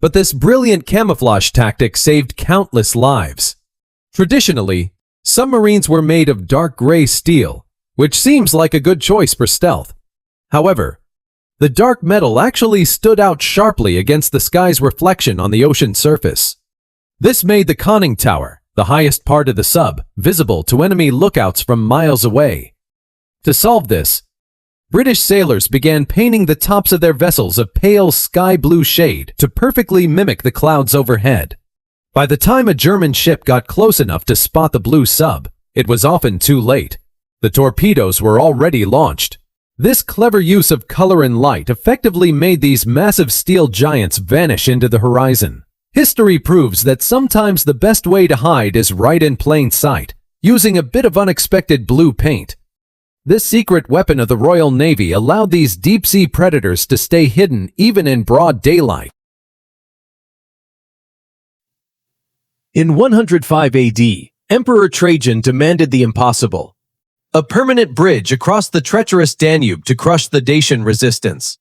but this brilliant camouflage tactic saved countless lives. Traditionally, submarines were made of dark gray steel, which seems like a good choice for stealth. However, the dark metal actually stood out sharply against the sky's reflection on the ocean surface. This made the conning tower, the highest part of the sub, visible to enemy lookouts from miles away. To solve this, British sailors began painting the tops of their vessels a pale sky blue shade to perfectly mimic the clouds overhead. By the time a German ship got close enough to spot the blue sub, it was often too late. The torpedoes were already launched. This clever use of color and light effectively made these massive steel giants vanish into the horizon. History proves that sometimes the best way to hide is right in plain sight, using a bit of unexpected blue paint. This secret weapon of the Royal Navy allowed these deep-sea predators to stay hidden even in broad daylight. In 105 AD, Emperor Trajan demanded the impossible: a permanent bridge across the treacherous Danube to crush the Dacian resistance.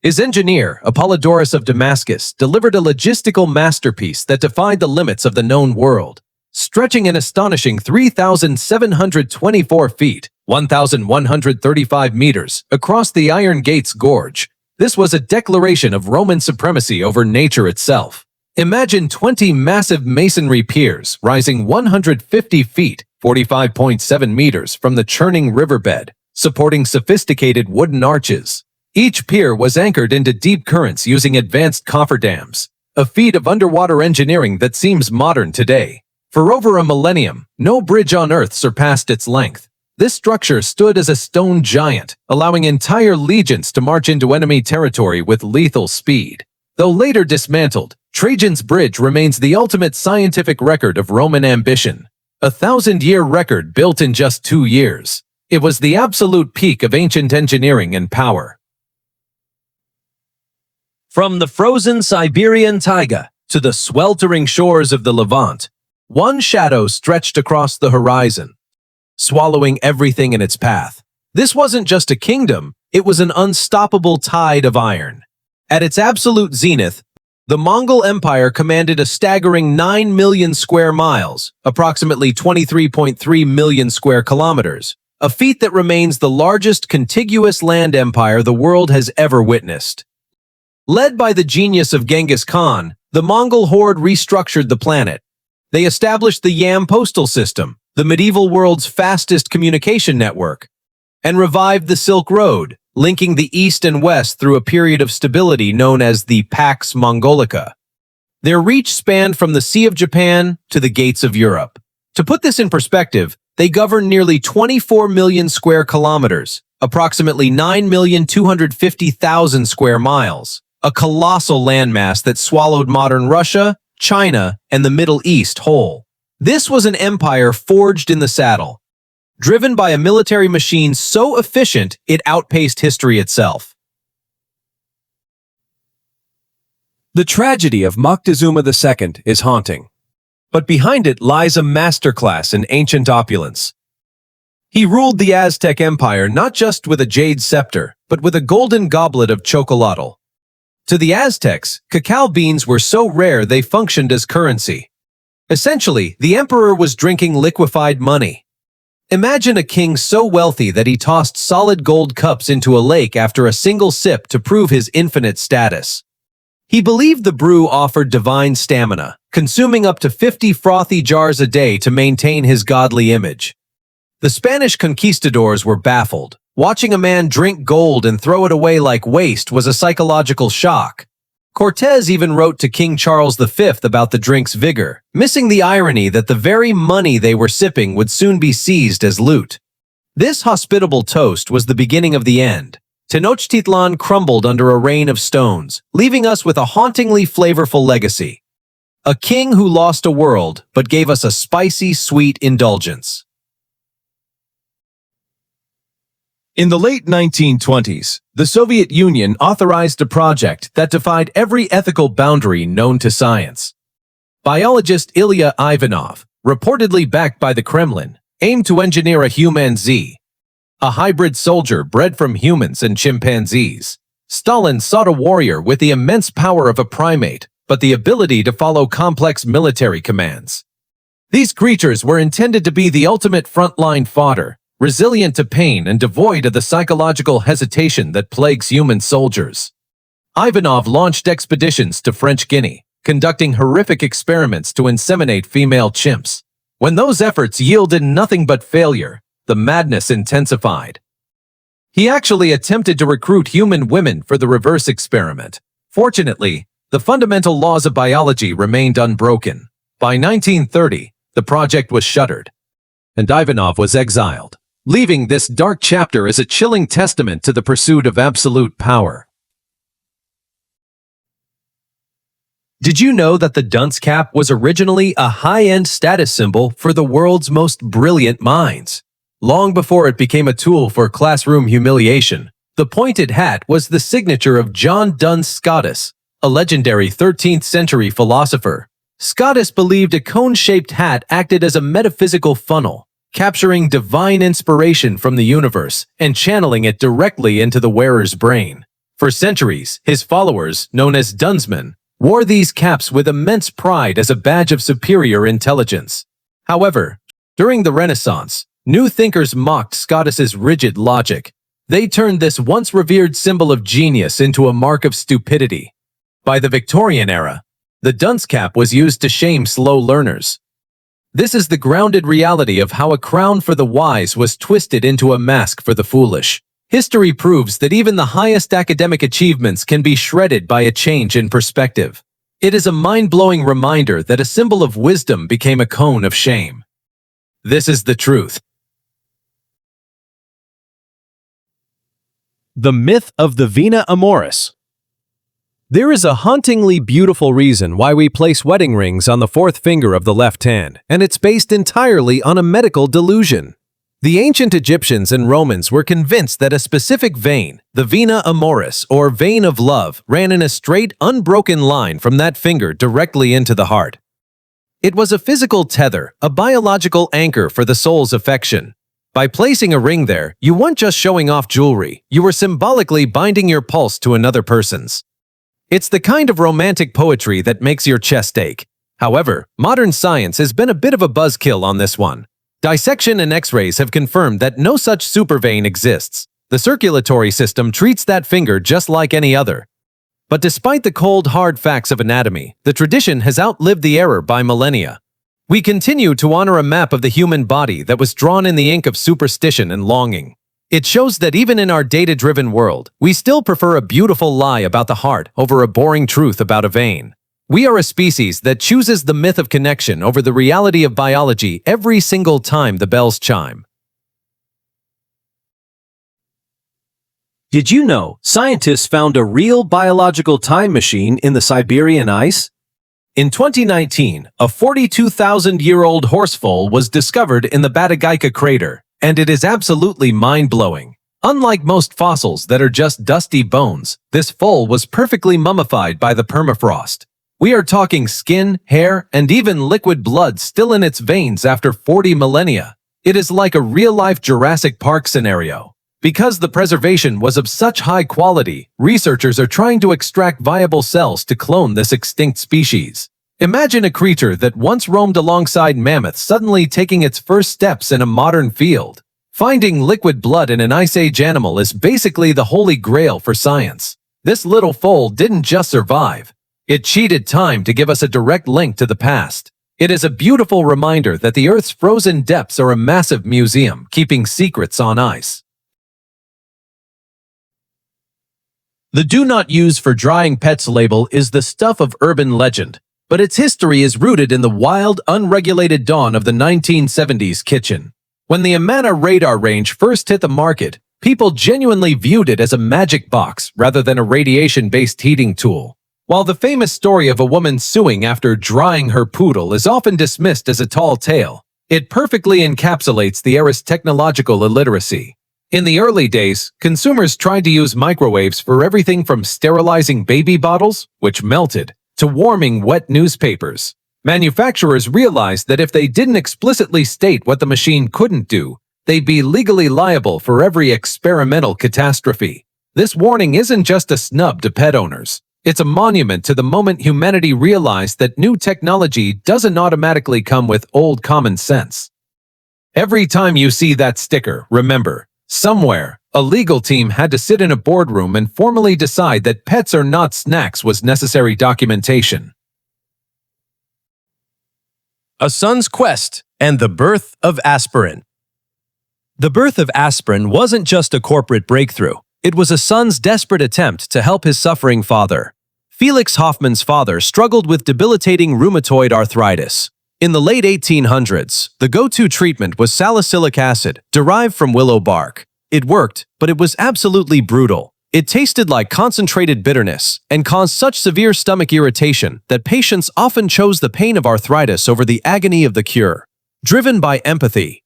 His engineer, Apollodorus of Damascus, delivered a logistical masterpiece that defied the limits of the known world. Stretching an astonishing 3,724 feet, 1,135 meters, across the Iron Gates Gorge, this was a declaration of Roman supremacy over nature itself. Imagine 20 massive masonry piers rising 150 feet, 45.7 meters from the churning riverbed, supporting sophisticated wooden arches. Each pier was anchored into deep currents using advanced cofferdams, a feat of underwater engineering that seems modern today. For over a millennium, no bridge on Earth surpassed its length. This structure stood as a stone giant, allowing entire legions to march into enemy territory with lethal speed. Though later dismantled, Trajan's bridge remains the ultimate scientific record of Roman ambition. A 1,000-year record built in just 2 years. It was the absolute peak of ancient engineering and power. From the frozen Siberian taiga to the sweltering shores of the Levant, one shadow stretched across the horizon. swallowing everything in its path. This wasn't just a kingdom, it was an unstoppable tide of iron. At its absolute zenith, the Mongol Empire commanded a staggering 9 million square miles, approximately 23.3 million square kilometers, a feat that remains the largest contiguous land empire the world has ever witnessed. Led by the genius of Genghis Khan, the Mongol horde restructured the planet. They established the Yam postal system, the medieval world's fastest communication network, and revived the Silk Road, linking the East and West through a period of stability known as the Pax Mongolica. Their reach spanned from the Sea of Japan to the gates of Europe. To put this in perspective, they governed nearly 24 million square kilometers, approximately 9,250,000 square miles, a colossal landmass that swallowed modern Russia, China, and the Middle East whole. This was an empire forged in the saddle, driven by a military machine so efficient it outpaced history itself. The tragedy of Moctezuma II is haunting, but behind it lies a masterclass in ancient opulence. He ruled the Aztec Empire not just with a jade scepter, but with a golden goblet of chocolatl. To the Aztecs, cacao beans were so rare they functioned as currency. Essentially, the emperor was drinking liquefied money. Imagine a king so wealthy that he tossed solid gold cups into a lake after a single sip to prove his infinite status. He believed the brew offered divine stamina, consuming up to 50 frothy jars a day to maintain his godly image. The Spanish conquistadors were baffled. Watching a man drink gold and throw it away like waste was a psychological shock. Cortés even wrote to King Charles V about the drink's vigor, missing the irony that the very money they were sipping would soon be seized as loot. This hospitable toast was the beginning of the end. Tenochtitlan crumbled under a rain of stones, leaving us with a hauntingly flavorful legacy. A king who lost a world, but gave us a spicy, sweet indulgence. In the late 1920s, the Soviet Union authorized a project that defied every ethical boundary known to science. Biologist Ilya Ivanov, reportedly backed by the Kremlin, aimed to engineer a human Z, a hybrid soldier bred from humans and chimpanzees. Stalin sought a warrior with the immense power of a primate, but the ability to follow complex military commands. These creatures were intended to be the ultimate frontline fodder, resilient to pain and devoid of the psychological hesitation that plagues human soldiers. Ivanov launched expeditions to French Guiana, conducting horrific experiments to inseminate female chimps. When those efforts yielded nothing but failure, the madness intensified. He actually attempted to recruit human women for the reverse experiment. Fortunately, the fundamental laws of biology remained unbroken. By 1930, the project was shuttered, and Ivanov was exiled, leaving this dark chapter as a chilling testament to the pursuit of absolute power. Did you know that the dunce cap was originally a high-end status symbol for the world's most brilliant minds? Long before it became a tool for classroom humiliation, the pointed hat was the signature of John Duns Scotus, a legendary 13th century philosopher. Scotus believed a cone-shaped hat acted as a metaphysical funnel, capturing divine inspiration from the universe and channeling it directly into the wearer's brain. For centuries, his followers, known as Dunsmen, wore these caps with immense pride as a badge of superior intelligence. However, during the Renaissance, new thinkers mocked Scotus's rigid logic. They turned this once revered symbol of genius into a mark of stupidity. By the Victorian era, the dunce cap was used to shame slow learners. This is the grounded reality of how a crown for the wise was twisted into a mask for the foolish. History proves that even the highest academic achievements can be shredded by a change in perspective. It is a mind-blowing reminder that a symbol of wisdom became a cone of shame. This is the truth. The myth of the vena amoris. There is a hauntingly beautiful reason why we place wedding rings on the fourth finger of the left hand, and it's based entirely on a medical delusion. The ancient Egyptians and Romans were convinced that a specific vein, the vena amoris, or vein of love, ran in a straight, unbroken line from that finger directly into the heart. It was a physical tether, a biological anchor for the soul's affection. By placing a ring there, you weren't just showing off jewelry, you were symbolically binding your pulse to another person's. It's the kind of romantic poetry that makes your chest ache. However, modern science has been a bit of a buzzkill on this one. Dissection and X-rays have confirmed that no such supervein exists. The circulatory system treats that finger just like any other. But despite the cold, hard facts of anatomy, the tradition has outlived the error by millennia. We continue to honor a map of the human body that was drawn in the ink of superstition and longing. It shows that even in our data-driven world, we still prefer a beautiful lie about the heart over a boring truth about a vein. We are a species that chooses the myth of connection over the reality of biology every single time the bells chime. Did you know scientists found a real biological time machine in the Siberian ice? In 2019, a 42,000-year-old horsefoal was discovered in the Batagaika crater, and it is absolutely mind-blowing. Unlike most fossils that are just dusty bones, this foal was perfectly mummified by the permafrost. We are talking skin, hair, and even liquid blood still in its veins after 40 millennia. It is like a real-life Jurassic Park scenario. Because the preservation was of such high quality, researchers are trying to extract viable cells to clone this extinct species. Imagine a creature that once roamed alongside mammoths suddenly taking its first steps in a modern field. Finding liquid blood in an Ice Age animal is basically the holy grail for science. This little foal didn't just survive. It cheated time to give us a direct link to the past. It is a beautiful reminder that the Earth's frozen depths are a massive museum keeping secrets on ice. The "do not use for drying pets" label is the stuff of urban legend, but its history is rooted in the wild, unregulated dawn of the 1970s kitchen. When the Amana radar range first hit the market, people genuinely viewed it as a magic box rather than a radiation-based heating tool. While the famous story of a woman suing after drying her poodle is often dismissed as a tall tale, it perfectly encapsulates the era's technological illiteracy. In the early days, consumers tried to use microwaves for everything from sterilizing baby bottles, which melted, to warming wet newspapers. Manufacturers realized that if they didn't explicitly state what the machine couldn't do, they'd be legally liable for every experimental catastrophe. This warning isn't just a snub to pet owners. It's a monument to the moment humanity realized that new technology doesn't automatically come with old common sense. Every time you see that sticker, remember, somewhere, a legal team had to sit in a boardroom and formally decide that pets are not snacks was necessary documentation. A son's quest and the birth of aspirin. The birth of aspirin wasn't just a corporate breakthrough. It was a son's desperate attempt to help his suffering father. Felix Hoffman's father struggled with debilitating rheumatoid arthritis. In the late 1800s, the go-to treatment was salicylic acid, derived from willow bark. It worked, but it was absolutely brutal. It tasted like concentrated bitterness and caused such severe stomach irritation that patients often chose the pain of arthritis over the agony of the cure. Driven by empathy,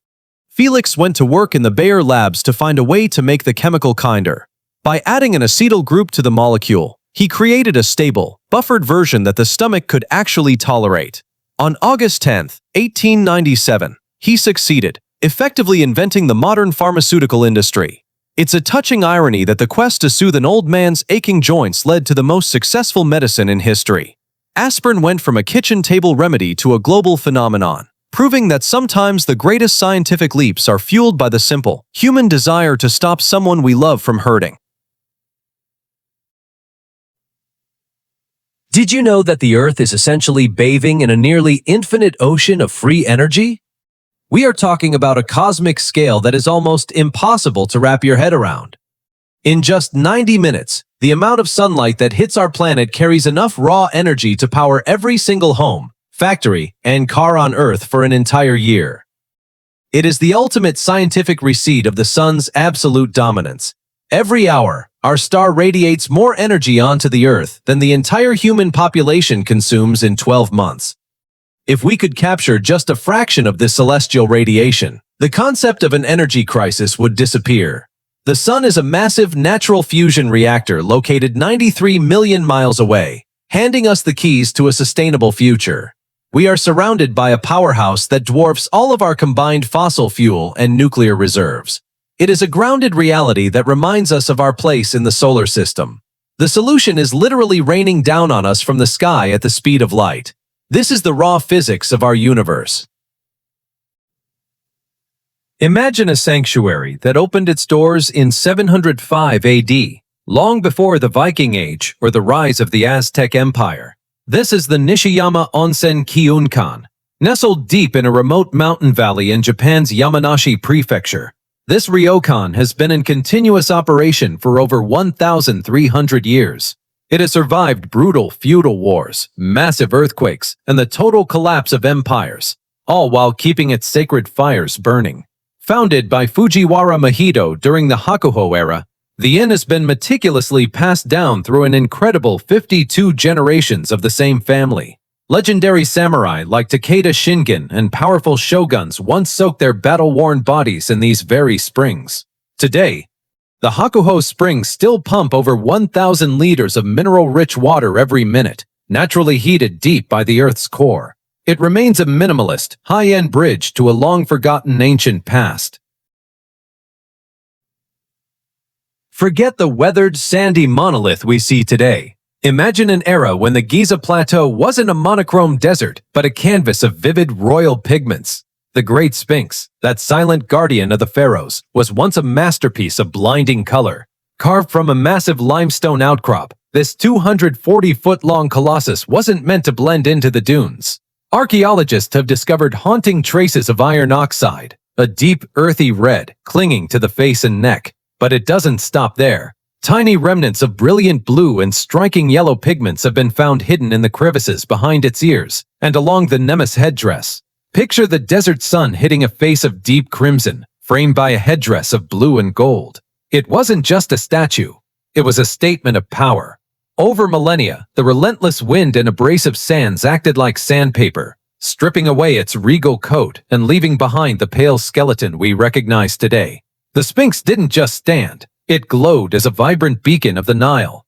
Felix went to work in the Bayer labs to find a way to make the chemical kinder. By adding an acetyl group to the molecule, he created a stable, buffered version that the stomach could actually tolerate. On August 10, 1897, he succeeded, effectively inventing the modern pharmaceutical industry. It's a touching irony that the quest to soothe an old man's aching joints led to the most successful medicine in history. Aspirin went from a kitchen table remedy to a global phenomenon, proving that sometimes the greatest scientific leaps are fueled by the simple, human desire to stop someone we love from hurting. Did you know that the Earth is essentially bathing in a nearly infinite ocean of free energy? We are talking about a cosmic scale that is almost impossible to wrap your head around. In just 90 minutes, the amount of sunlight that hits our planet carries enough raw energy to power every single home, factory, and car on Earth for an entire year. It is the ultimate scientific receipt of the sun's absolute dominance. Every hour, our star radiates more energy onto the Earth than the entire human population consumes in 12 months. If we could capture just a fraction of this celestial radiation, the concept of an energy crisis would disappear. The sun is a massive natural fusion reactor located 93 million miles away, handing us the keys to a sustainable future. we are surrounded by a powerhouse that dwarfs all of our combined fossil fuel and nuclear reserves. It is a grounded reality that reminds us of our place in the solar system. The solution is literally raining down on us from the sky at the speed of light. This is the raw physics of our universe. Imagine a sanctuary that opened its doors in 705 AD, long before the Viking Age or the rise of the Aztec Empire. This is the Nishiyama Onsen Kyunkan, nestled deep in a remote mountain valley in Japan's Yamanashi Prefecture. This ryokan has been in continuous operation for over 1,300 years. It has survived brutal feudal wars, massive earthquakes, and the total collapse of empires, all while keeping its sacred fires burning. Founded by Fujiwara Mahito during the Hakuho era, the inn has been meticulously passed down through an incredible 52 generations of the same family. Legendary samurai like Takeda Shingen and powerful shoguns once soaked their battle-worn bodies in these very springs. Today, the Hakuho springs still pump over 1,000 liters of mineral-rich water every minute, naturally heated deep by the Earth's core. It remains a minimalist, high-end bridge to a long-forgotten ancient past. Forget the weathered, sandy monolith we see today. Imagine an era when the Giza Plateau wasn't a monochrome desert, but a canvas of vivid royal pigments. The Great Sphinx, that silent guardian of the pharaohs, was once a masterpiece of blinding color. Carved from a massive limestone outcrop, this 240-foot-long colossus wasn't meant to blend into the dunes. Archaeologists have discovered haunting traces of iron oxide, a deep, earthy red clinging to the face and neck. But it doesn't stop there. Tiny remnants of brilliant blue and striking yellow pigments have been found hidden in the crevices behind its ears and along the Nemes headdress. Picture the desert sun hitting a face of deep crimson, framed by a headdress of blue and gold. It wasn't just a statue. It was a statement of power. Over millennia, the relentless wind and abrasive sands acted like sandpaper, stripping away its regal coat and leaving behind the pale skeleton we recognize today. The Sphinx didn't just stand. It glowed as a vibrant beacon of the Nile.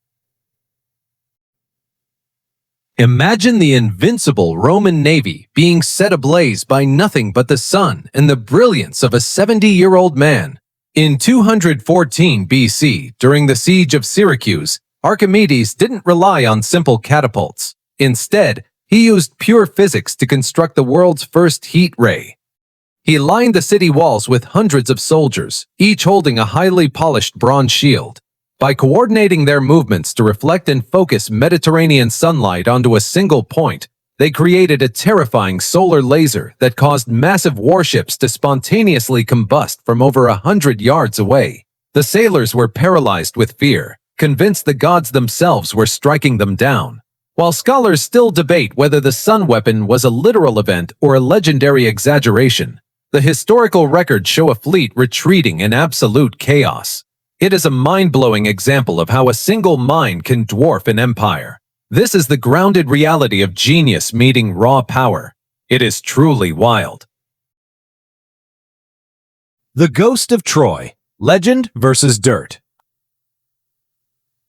Imagine the invincible Roman navy being set ablaze by nothing but the sun and the brilliance of a 70-year-old man. In 214 BC, during the siege of Syracuse, Archimedes didn't rely on simple catapults. Instead, he used pure physics to construct the world's first heat ray. He lined the city walls with hundreds of soldiers, each holding a highly polished bronze shield. By coordinating their movements to reflect and focus Mediterranean sunlight onto a single point, they created a terrifying solar laser that caused massive warships to spontaneously combust from over 100 yards away. The sailors were paralyzed with fear, convinced the gods themselves were striking them down. While scholars still debate whether the sun weapon was a literal event or a legendary exaggeration, the historical records show a fleet retreating in absolute chaos. It is a mind-blowing example of how a single mind can dwarf an empire. This is the grounded reality of genius meeting raw power. It is truly wild. The Ghost of Troy: Legend versus Dirt.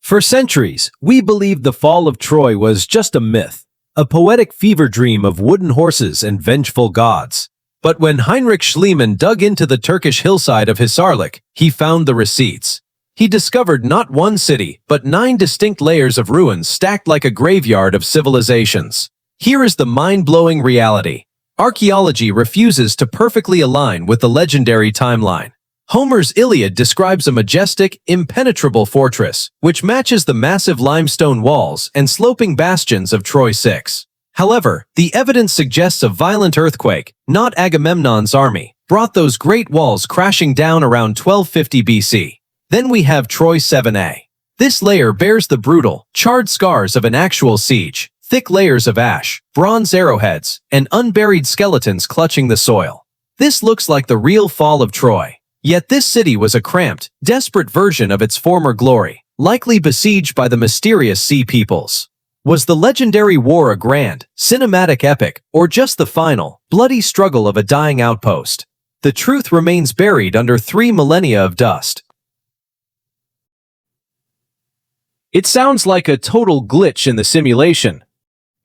For centuries, we believed the fall of Troy was just a myth, a poetic fever dream of wooden horses and vengeful gods. But when Heinrich Schliemann dug into the Turkish hillside of Hisarlik, he found the receipts. He discovered not one city, but 9 distinct layers of ruins stacked like a graveyard of civilizations. Here is the mind-blowing reality. Archaeology refuses to perfectly align with the legendary timeline. Homer's Iliad describes a majestic, impenetrable fortress, which matches the massive limestone walls and sloping bastions of Troy 6. However, the evidence suggests a violent earthquake, not Agamemnon's army, brought those great walls crashing down around 1250 BC. Then we have Troy 7a. This layer bears the brutal, charred scars of an actual siege, thick layers of ash, bronze arrowheads, and unburied skeletons clutching the soil. This looks like the real fall of Troy. Yet this city was a cramped, desperate version of its former glory, likely besieged by the mysterious Sea Peoples. Was the legendary war a grand, cinematic epic, or just the final, bloody struggle of a dying outpost? The truth remains buried under 3 millennia of dust. It sounds like a total glitch in the simulation.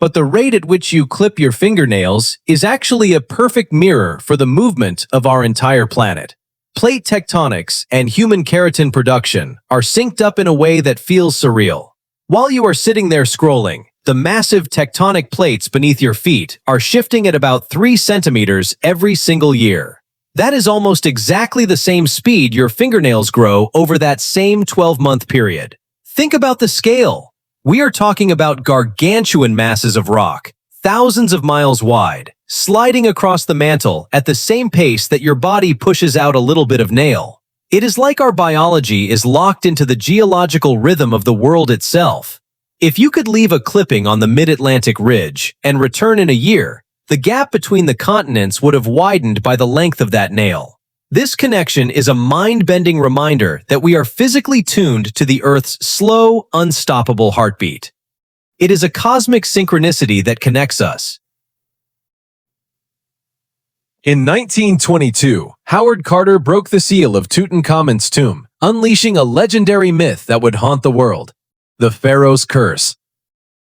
But the rate at which you clip your fingernails is actually a perfect mirror for the movement of our entire planet. Plate tectonics and human keratin production are synced up in a way that feels surreal. While you are sitting there scrolling, the massive tectonic plates beneath your feet are shifting at about 3 centimeters every single year. That is almost exactly the same speed your fingernails grow over that same 12-month period. Think about the scale. We are talking about gargantuan masses of rock, thousands of miles wide, sliding across the mantle at the same pace that your body pushes out a little bit of nail. It is like our biology is locked into the geological rhythm of the world itself. If you could leave a clipping on the mid-Atlantic ridge and return in a year, the gap between the continents would have widened by the length of that nail. This connection is a mind-bending reminder that we are physically tuned to the Earth's slow, unstoppable heartbeat. It is a cosmic synchronicity that connects us. In 1922, Howard Carter broke the seal of Tutankhamun's tomb, unleashing a legendary myth that would haunt the world: the Pharaoh's Curse.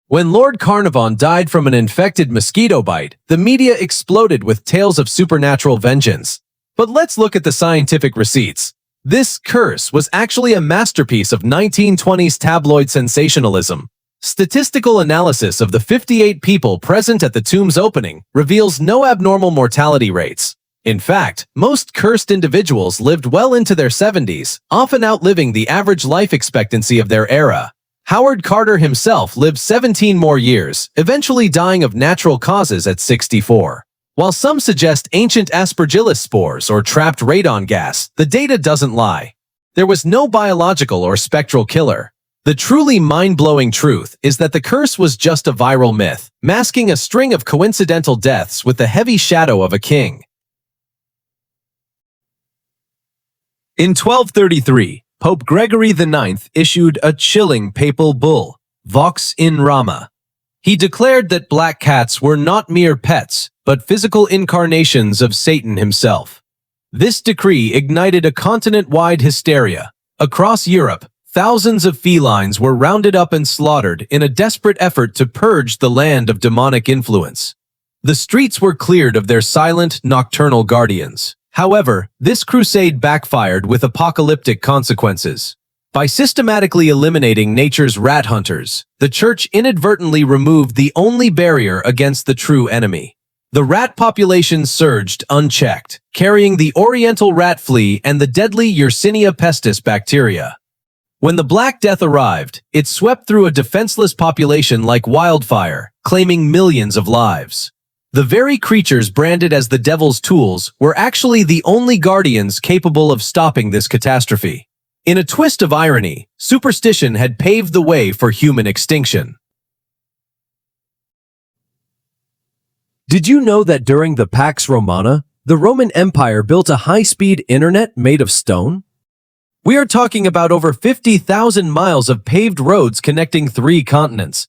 When Lord Carnarvon died from an infected mosquito bite, the media exploded with tales of supernatural vengeance. But let's look at the scientific receipts. This curse was actually a masterpiece of 1920s tabloid sensationalism. Statistical analysis of the 58 people present at the tomb's opening reveals no abnormal mortality rates. In fact, most cursed individuals lived well into their 70s, often outliving the average life expectancy of their era. Howard Carter himself lived 17 more years, eventually dying of natural causes at 64. While some suggest ancient aspergillus spores or trapped radon gas, the data doesn't lie. There was no biological or spectral killer. The truly mind-blowing truth is that the curse was just a viral myth, masking a string of coincidental deaths with the heavy shadow of a king. In 1233, Pope Gregory IX issued a chilling papal bull, Vox in Rama. He declared that black cats were not mere pets, but physical incarnations of Satan himself. This decree ignited a continent-wide hysteria. Across Europe, thousands of felines were rounded up and slaughtered in a desperate effort to purge the land of demonic influence. The streets were cleared of their silent, nocturnal guardians. However, this crusade backfired with apocalyptic consequences. By systematically eliminating nature's rat hunters, the church inadvertently removed the only barrier against the true enemy. The rat population surged unchecked, carrying the oriental rat flea and the deadly Yersinia pestis bacteria. When the Black Death arrived, it swept through a defenseless population like wildfire, claiming millions of lives. The very creatures branded as the devil's tools were actually the only guardians capable of stopping this catastrophe. In a twist of irony, superstition had paved the way for human extinction. Did you know that during the Pax Romana, the Roman Empire built a high-speed internet made of stone? We are talking about over 50,000 miles of paved roads connecting 3 continents.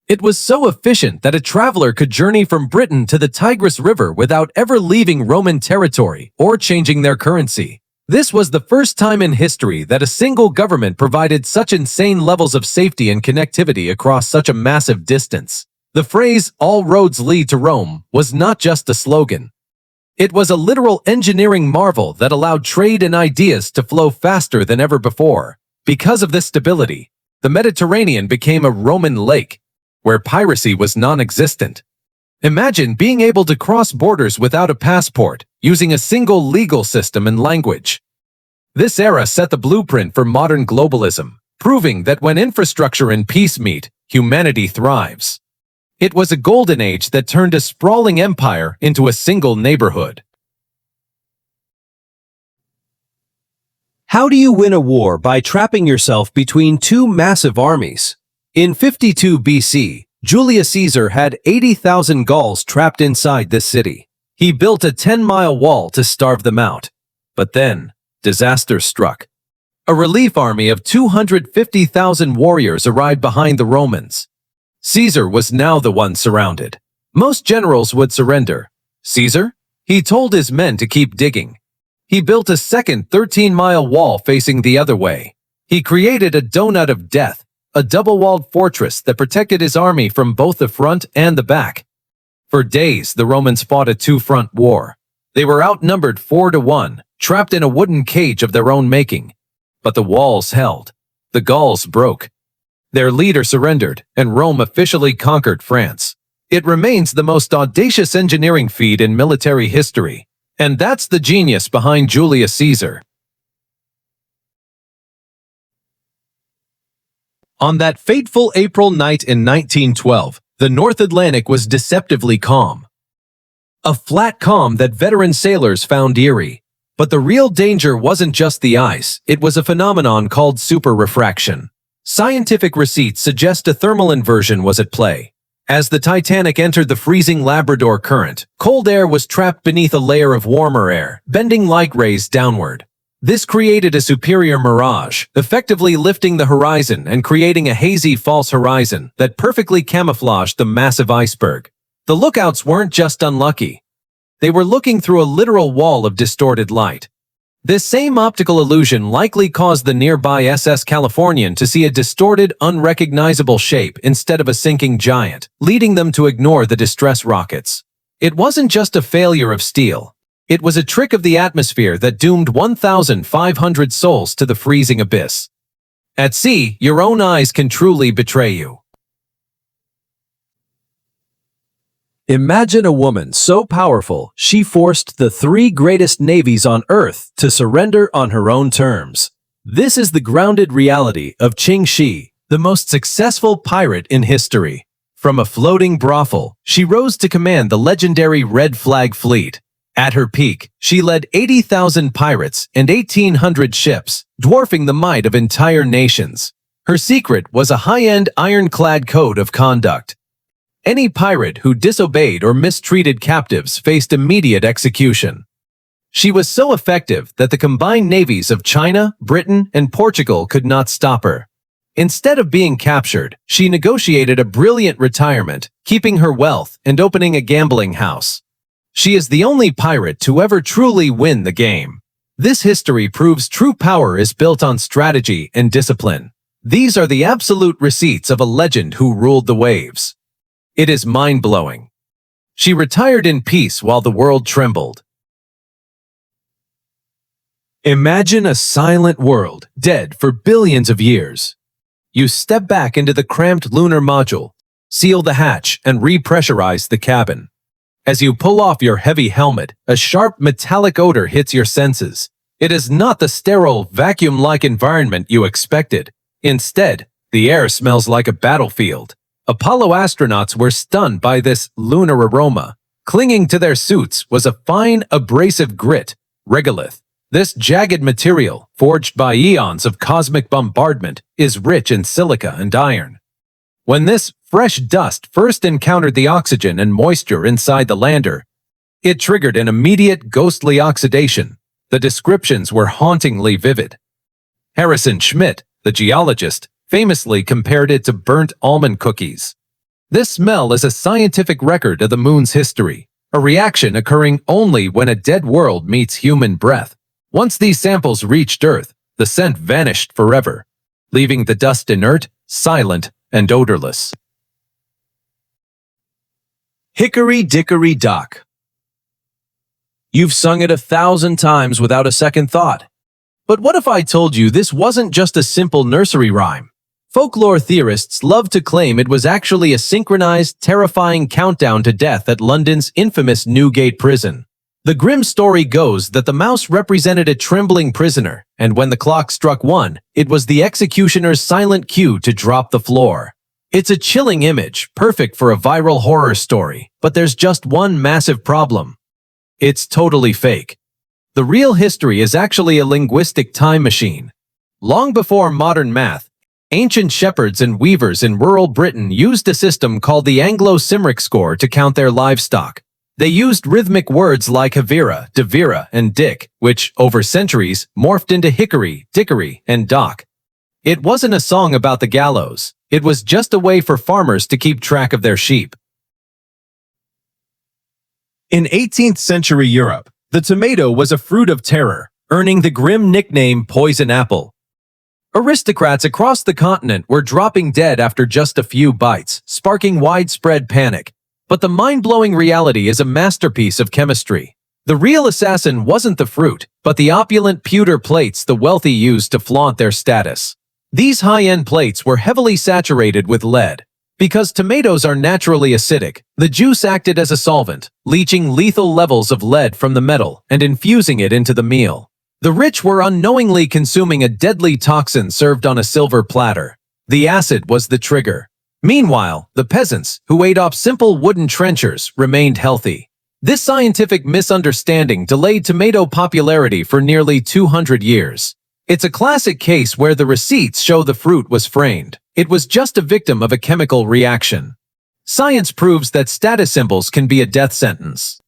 It was so efficient that a traveler could journey from Britain to the Tigris River without ever leaving Roman territory or changing their currency. This was the first time in history that a single government provided such insane levels of safety and connectivity across such a massive distance. The phrase, "all roads lead to Rome," was not just a slogan. It was a literal engineering marvel that allowed trade and ideas to flow faster than ever before. Because of this stability, the Mediterranean became a Roman lake, where piracy was non-existent. Imagine being able to cross borders without a passport, using a single legal system and language. This era set the blueprint for modern globalism, proving that when infrastructure and peace meet, humanity thrives. It was a golden age that turned a sprawling empire into a single neighborhood. How do you win a war by trapping yourself between 2 massive armies? In 52 BC, Julius Caesar had 80,000 Gauls trapped inside this city. He built a 10-mile wall to starve them out. But then, disaster struck. A relief army of 250,000 warriors arrived behind the Romans. Caesar was now the one surrounded. Most generals would surrender. Caesar? He told his men to keep digging. He built a second 13-mile wall facing the other way. He created a donut of death, a double-walled fortress that protected his army from both the front and the back. For days, the Romans fought a two-front war. They were outnumbered 4-1, trapped in a wooden cage of their own making. But the walls held. The Gauls broke. Their leader surrendered, and Rome officially conquered France. It remains the most audacious engineering feat in military history. And that's the genius behind Julius Caesar. On that fateful April night in 1912, the North Atlantic was deceptively calm. A flat calm that veteran sailors found eerie. But the real danger wasn't just the ice, it was a phenomenon called superrefraction. Scientific receipts suggest a thermal inversion was at play. As the Titanic entered the freezing Labrador Current, cold air was trapped beneath a layer of warmer air, bending light rays downward. This created a superior mirage, effectively lifting the horizon and creating a hazy false horizon that perfectly camouflaged the massive iceberg. The lookouts weren't just unlucky. They were looking through a literal wall of distorted light. This same optical illusion likely caused the nearby SS Californian to see a distorted, unrecognizable shape instead of a sinking giant, leading them to ignore the distress rockets. It wasn't just a failure of steel. It was a trick of the atmosphere that doomed 1,500 souls to the freezing abyss. At sea, your own eyes can truly betray you. Imagine a woman so powerful she forced the three greatest navies on Earth to surrender on her own terms. This is the grounded reality of Qing Shi, the most successful pirate in history. From a floating brothel, she rose to command the legendary Red Flag Fleet. At her peak, she led 80,000 pirates and 1,800 ships, dwarfing the might of entire nations. Her secret was a high-end ironclad code of conduct. Any pirate who disobeyed or mistreated captives faced immediate execution. She was so effective that the combined navies of China, Britain, and Portugal could not stop her. Instead of being captured, she negotiated a brilliant retirement, keeping her wealth and opening a gambling house. She is the only pirate to ever truly win the game. This history proves true power is built on strategy and discipline. These are the absolute receipts of a legend who ruled the waves. It is mind-blowing. She retired in peace while the world trembled. Imagine a silent world, dead for billions of years. You step back into the cramped lunar module, seal the hatch, and repressurize the cabin. As you pull off your heavy helmet, a sharp metallic odor hits your senses. It is not the sterile, vacuum-like environment you expected. Instead, the air smells like a battlefield. Apollo astronauts were stunned by this lunar aroma. Clinging to their suits was a fine, abrasive grit, regolith. This jagged material, forged by eons of cosmic bombardment, is rich in silica and iron. When this fresh dust first encountered the oxygen and moisture inside the lander, it triggered an immediate ghostly oxidation. The descriptions were hauntingly vivid. Harrison Schmitt, the geologist, famously compared it to burnt almond cookies. This smell is a scientific record of the moon's history, a reaction occurring only when a dead world meets human breath. Once these samples reached Earth, the scent vanished forever, leaving the dust inert, silent, and odorless. Hickory Dickory Dock. You've sung it 1,000 times without a second thought. But what if I told you this wasn't just a simple nursery rhyme? Folklore theorists love to claim it was actually a synchronized, terrifying countdown to death at London's infamous Newgate prison. The grim story goes that the mouse represented a trembling prisoner, and when the clock struck 1, it was the executioner's silent cue to drop the floor. It's a chilling image, perfect for a viral horror story, but there's just one massive problem. It's totally fake. The real history is actually a linguistic time machine. Long before modern math, ancient shepherds and weavers in rural Britain used a system called the Anglo-Cymric score to count their livestock. They used rhythmic words like Havira, Devira, and Dick, which, over centuries, morphed into Hickory, Dickory, and Dock. It wasn't a song about the gallows. It was just a way for farmers to keep track of their sheep. In 18th century Europe, the tomato was a fruit of terror, earning the grim nickname poison apple. Aristocrats across the continent were dropping dead after just a few bites, sparking widespread panic. But the mind-blowing reality is a masterpiece of chemistry. The real assassin wasn't the fruit, but the opulent pewter plates the wealthy used to flaunt their status. These high-end plates were heavily saturated with lead. Because tomatoes are naturally acidic, the juice acted as a solvent, leaching lethal levels of lead from the metal and infusing it into the meal. The rich were unknowingly consuming a deadly toxin served on a silver platter. The acid was the trigger. Meanwhile, the peasants, who ate off simple wooden trenchers, remained healthy. This scientific misunderstanding delayed tomato popularity for nearly 200 years. It's a classic case where the receipts show the fruit was framed. It was just a victim of a chemical reaction. Science proves that status symbols can be a death sentence.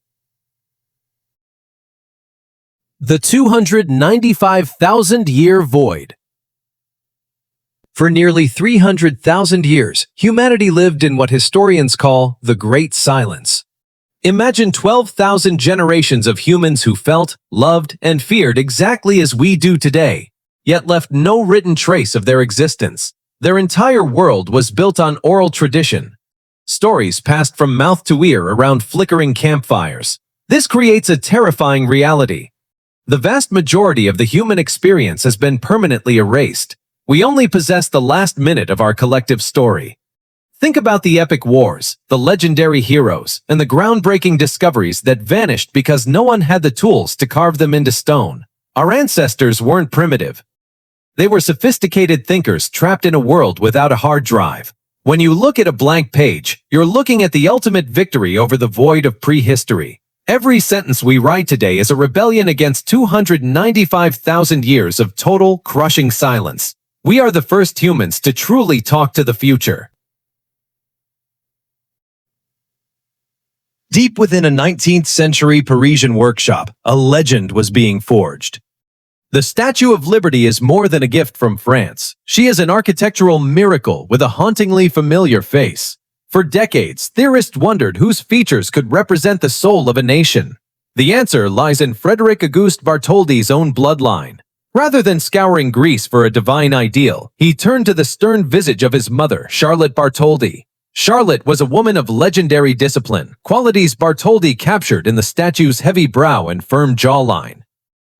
The 295,000-year void. For nearly 300,000 years, humanity lived in what historians call the Great Silence. Imagine 12,000 generations of humans who felt, loved, and feared exactly as we do today, yet left no written trace of their existence. Their entire world was built on oral tradition. Stories passed from mouth to ear around flickering campfires. This creates a terrifying reality. The vast majority of the human experience has been permanently erased. We only possess the last minute of our collective story. Think about the epic wars, the legendary heroes, and the groundbreaking discoveries that vanished because no one had the tools to carve them into stone. Our ancestors weren't primitive. They were sophisticated thinkers trapped in a world without a hard drive. When you look at a blank page, you're looking at the ultimate victory over the void of prehistory. Every sentence we write today is a rebellion against 295,000 years of total, crushing silence. We are the first humans to truly talk to the future. Deep within a 19th-century Parisian workshop, a legend was being forged. The Statue of Liberty is more than a gift from France. She is an architectural miracle with a hauntingly familiar face. For decades, theorists wondered whose features could represent the soul of a nation. The answer lies in Frederick Auguste Bartholdi's own bloodline. Rather than scouring Greece for a divine ideal, he turned to the stern visage of his mother, Charlotte Bartholdi. Charlotte was a woman of legendary discipline, qualities Bartholdi captured in the statue's heavy brow and firm jawline.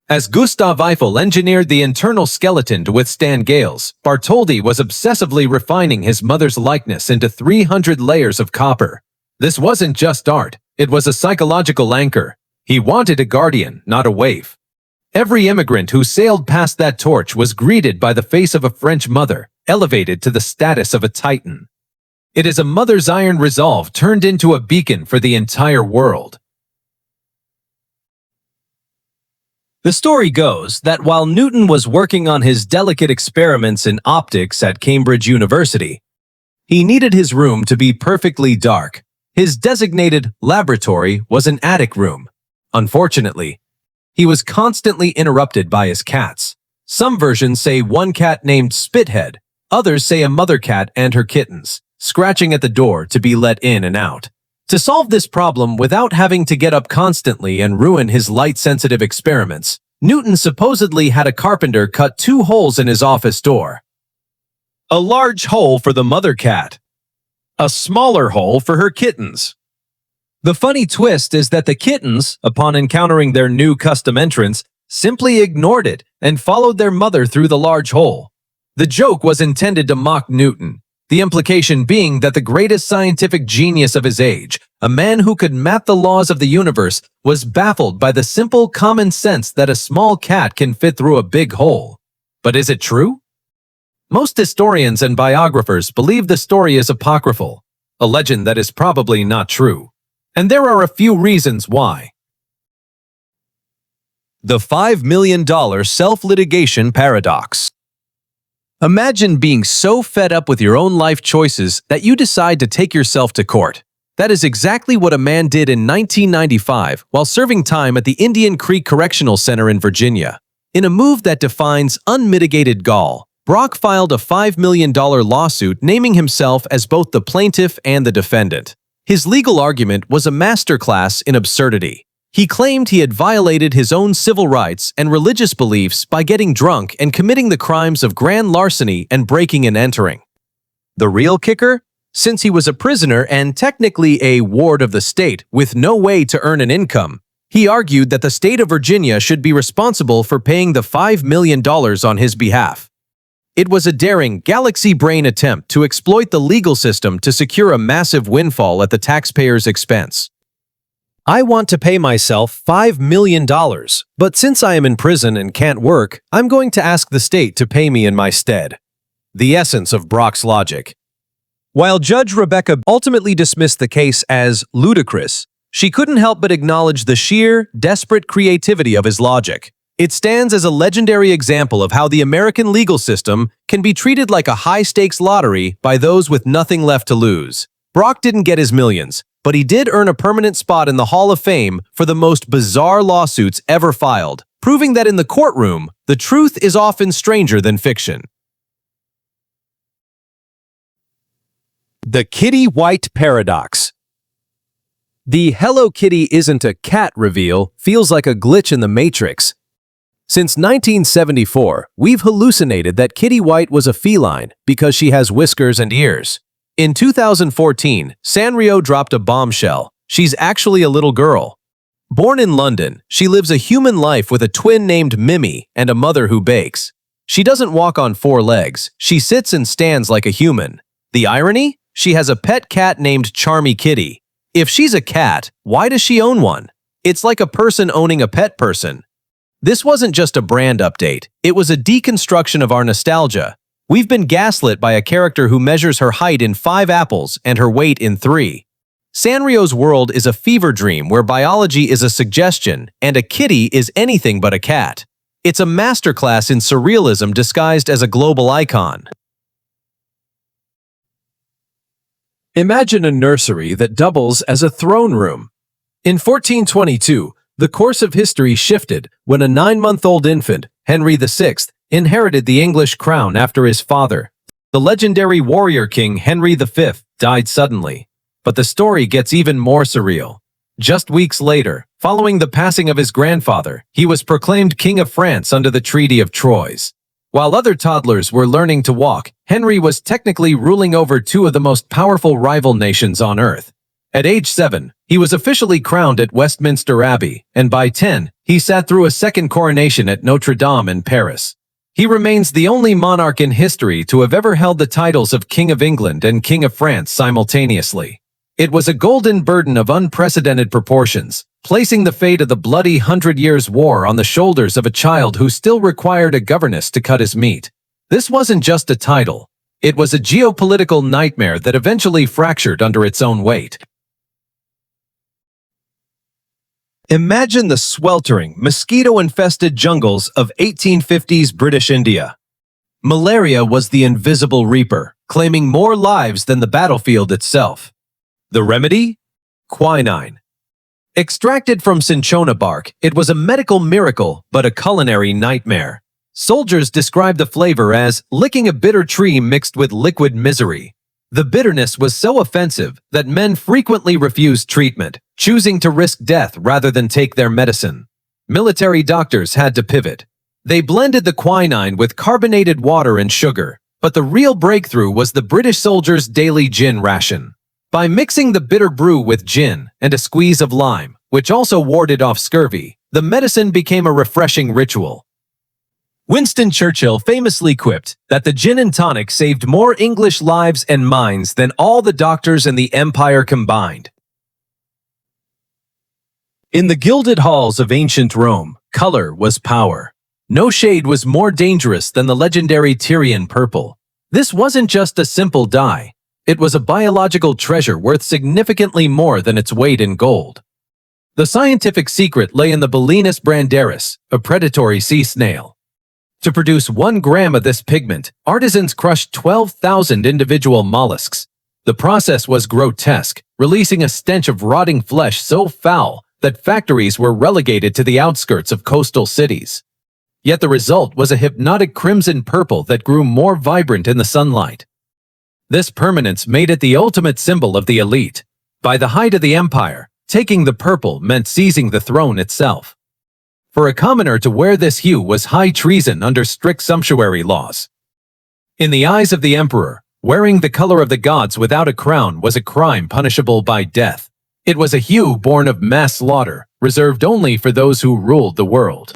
As Gustave Eiffel engineered the internal skeleton to withstand gales, Bartholdi was obsessively refining his mother's likeness into 300 layers of copper. This wasn't just art, it was a psychological anchor. He wanted a guardian, not a waif. Every immigrant who sailed past that torch was greeted by the face of a French mother, elevated to the status of a titan. It is a mother's iron resolve turned into a beacon for the entire world. The story goes that while Newton was working on his delicate experiments in optics at Cambridge University, he needed his room to be perfectly dark. His designated laboratory was an attic room. Unfortunately, he was constantly interrupted by his cats. Some versions say one cat named Spithead, others say a mother cat and her kittens, scratching at the door to be let in and out. To solve this problem without having to get up constantly and ruin his light-sensitive experiments, Newton supposedly had a carpenter cut 2 holes in his office door. A large hole for the mother cat. A smaller hole for her kittens. The funny twist is that the kittens, upon encountering their new custom entrance, simply ignored it and followed their mother through the large hole. The joke was intended to mock Newton, the implication being that the greatest scientific genius of his age, a man who could map the laws of the universe, was baffled by the simple common sense that a small cat can fit through a big hole. But is it true? Most historians and biographers believe the story is apocryphal, a legend that is probably not true. And there are a few reasons why. The $5 million self-litigation paradox. Imagine being so fed up with your own life choices that you decide to take yourself to court. That is exactly what a man did in 1995 while serving time at the Indian Creek Correctional Center in Virginia. In a move that defines unmitigated gall, Brock filed a $5 million lawsuit naming himself as both the plaintiff and the defendant. His legal argument was a masterclass in absurdity. He claimed he had violated his own civil rights and religious beliefs by getting drunk and committing the crimes of grand larceny and breaking and entering. The real kicker? Since he was a prisoner and technically a ward of the state with no way to earn an income, he argued that the state of Virginia should be responsible for paying the $5 million on his behalf. It was a daring, galaxy-brain attempt to exploit the legal system to secure a massive windfall at the taxpayer's expense. I want to pay myself $5 million, but since I am in prison and can't work, I'm going to ask the state to pay me in my stead. The essence of Brock's logic. While Judge Rebecca ultimately dismissed the case as ludicrous, she couldn't help but acknowledge the sheer, desperate creativity of his logic. It stands as a legendary example of how the American legal system can be treated like a high-stakes lottery by those with nothing left to lose. Brock didn't get his millions, but he did earn a permanent spot in the Hall of Fame for the most bizarre lawsuits ever filed, proving that in the courtroom, the truth is often stranger than fiction. The Kitty White Paradox. The Hello Kitty isn't a cat reveal feels like a glitch in the Matrix. Since 1974, we've hallucinated that Kitty White was a feline because she has whiskers and ears. In 2014, Sanrio dropped a bombshell. She's actually a little girl. Born in London, she lives a human life with a twin named Mimi and a mother who bakes. She doesn't walk on four legs. She sits and stands like a human. The irony? She has a pet cat named Charmy Kitty. If she's a cat, why does she own one? It's like a person owning a pet person. This wasn't just a brand update. It was a deconstruction of our nostalgia. We've been gaslit by a character who measures her height in 5 apples and her weight in 3. Sanrio's world is a fever dream where biology is a suggestion and a kitty is anything but a cat. It's a masterclass in surrealism disguised as a global icon. Imagine a nursery that doubles as a throne room. In 1422, the course of history shifted when a 9-month-old infant, Henry VI, inherited the English crown after his father. The legendary warrior king Henry V died suddenly. But the story gets even more surreal. Just weeks later, following the passing of his grandfather, he was proclaimed King of France under the Treaty of Troyes. While other toddlers were learning to walk, Henry was technically ruling over 2 of the most powerful rival nations on Earth. At age 7, he was officially crowned at Westminster Abbey, and by 10, he sat through a second coronation at Notre Dame in Paris. He remains the only monarch in history to have ever held the titles of King of England and King of France simultaneously. It was a golden burden of unprecedented proportions, placing the fate of the bloody 100 Years' War on the shoulders of a child who still required a governess to cut his meat. This wasn't just a title. It was a geopolitical nightmare that eventually fractured under its own weight. Imagine the sweltering, mosquito-infested jungles of 1850s British India. Malaria was the invisible reaper, claiming more lives than the battlefield itself. The remedy? Quinine. Extracted from cinchona bark, it was a medical miracle, but a culinary nightmare. Soldiers described the flavor as licking a bitter tree mixed with liquid misery. The bitterness was so offensive that men frequently refused treatment, choosing to risk death rather than take their medicine. Military doctors had to pivot. They blended the quinine with carbonated water and sugar, but the real breakthrough was the British soldiers' daily gin ration. By mixing the bitter brew with gin and a squeeze of lime, which also warded off scurvy, the medicine became a refreshing ritual. Winston Churchill famously quipped that the gin and tonic saved more English lives and minds than all the doctors in the empire combined. In the gilded halls of ancient Rome, color was power. No shade was more dangerous than the legendary Tyrian purple. This wasn't just a simple dye. It was a biological treasure worth significantly more than its weight in gold. The scientific secret lay in the Balenus brandaris, a predatory sea snail. To produce 1 gram of this pigment, artisans crushed 12,000 individual mollusks. The process was grotesque, releasing a stench of rotting flesh so foul that factories were relegated to the outskirts of coastal cities. Yet the result was a hypnotic crimson purple that grew more vibrant in the sunlight. This permanence made it the ultimate symbol of the elite. By the height of the empire, Taking the purple meant seizing the throne itself. For a commoner to wear this hue was high treason under strict sumptuary laws. In the eyes of the emperor, wearing the color of the gods without a crown was a crime punishable by death. It was a hue born of mass slaughter, reserved only for those who ruled the world.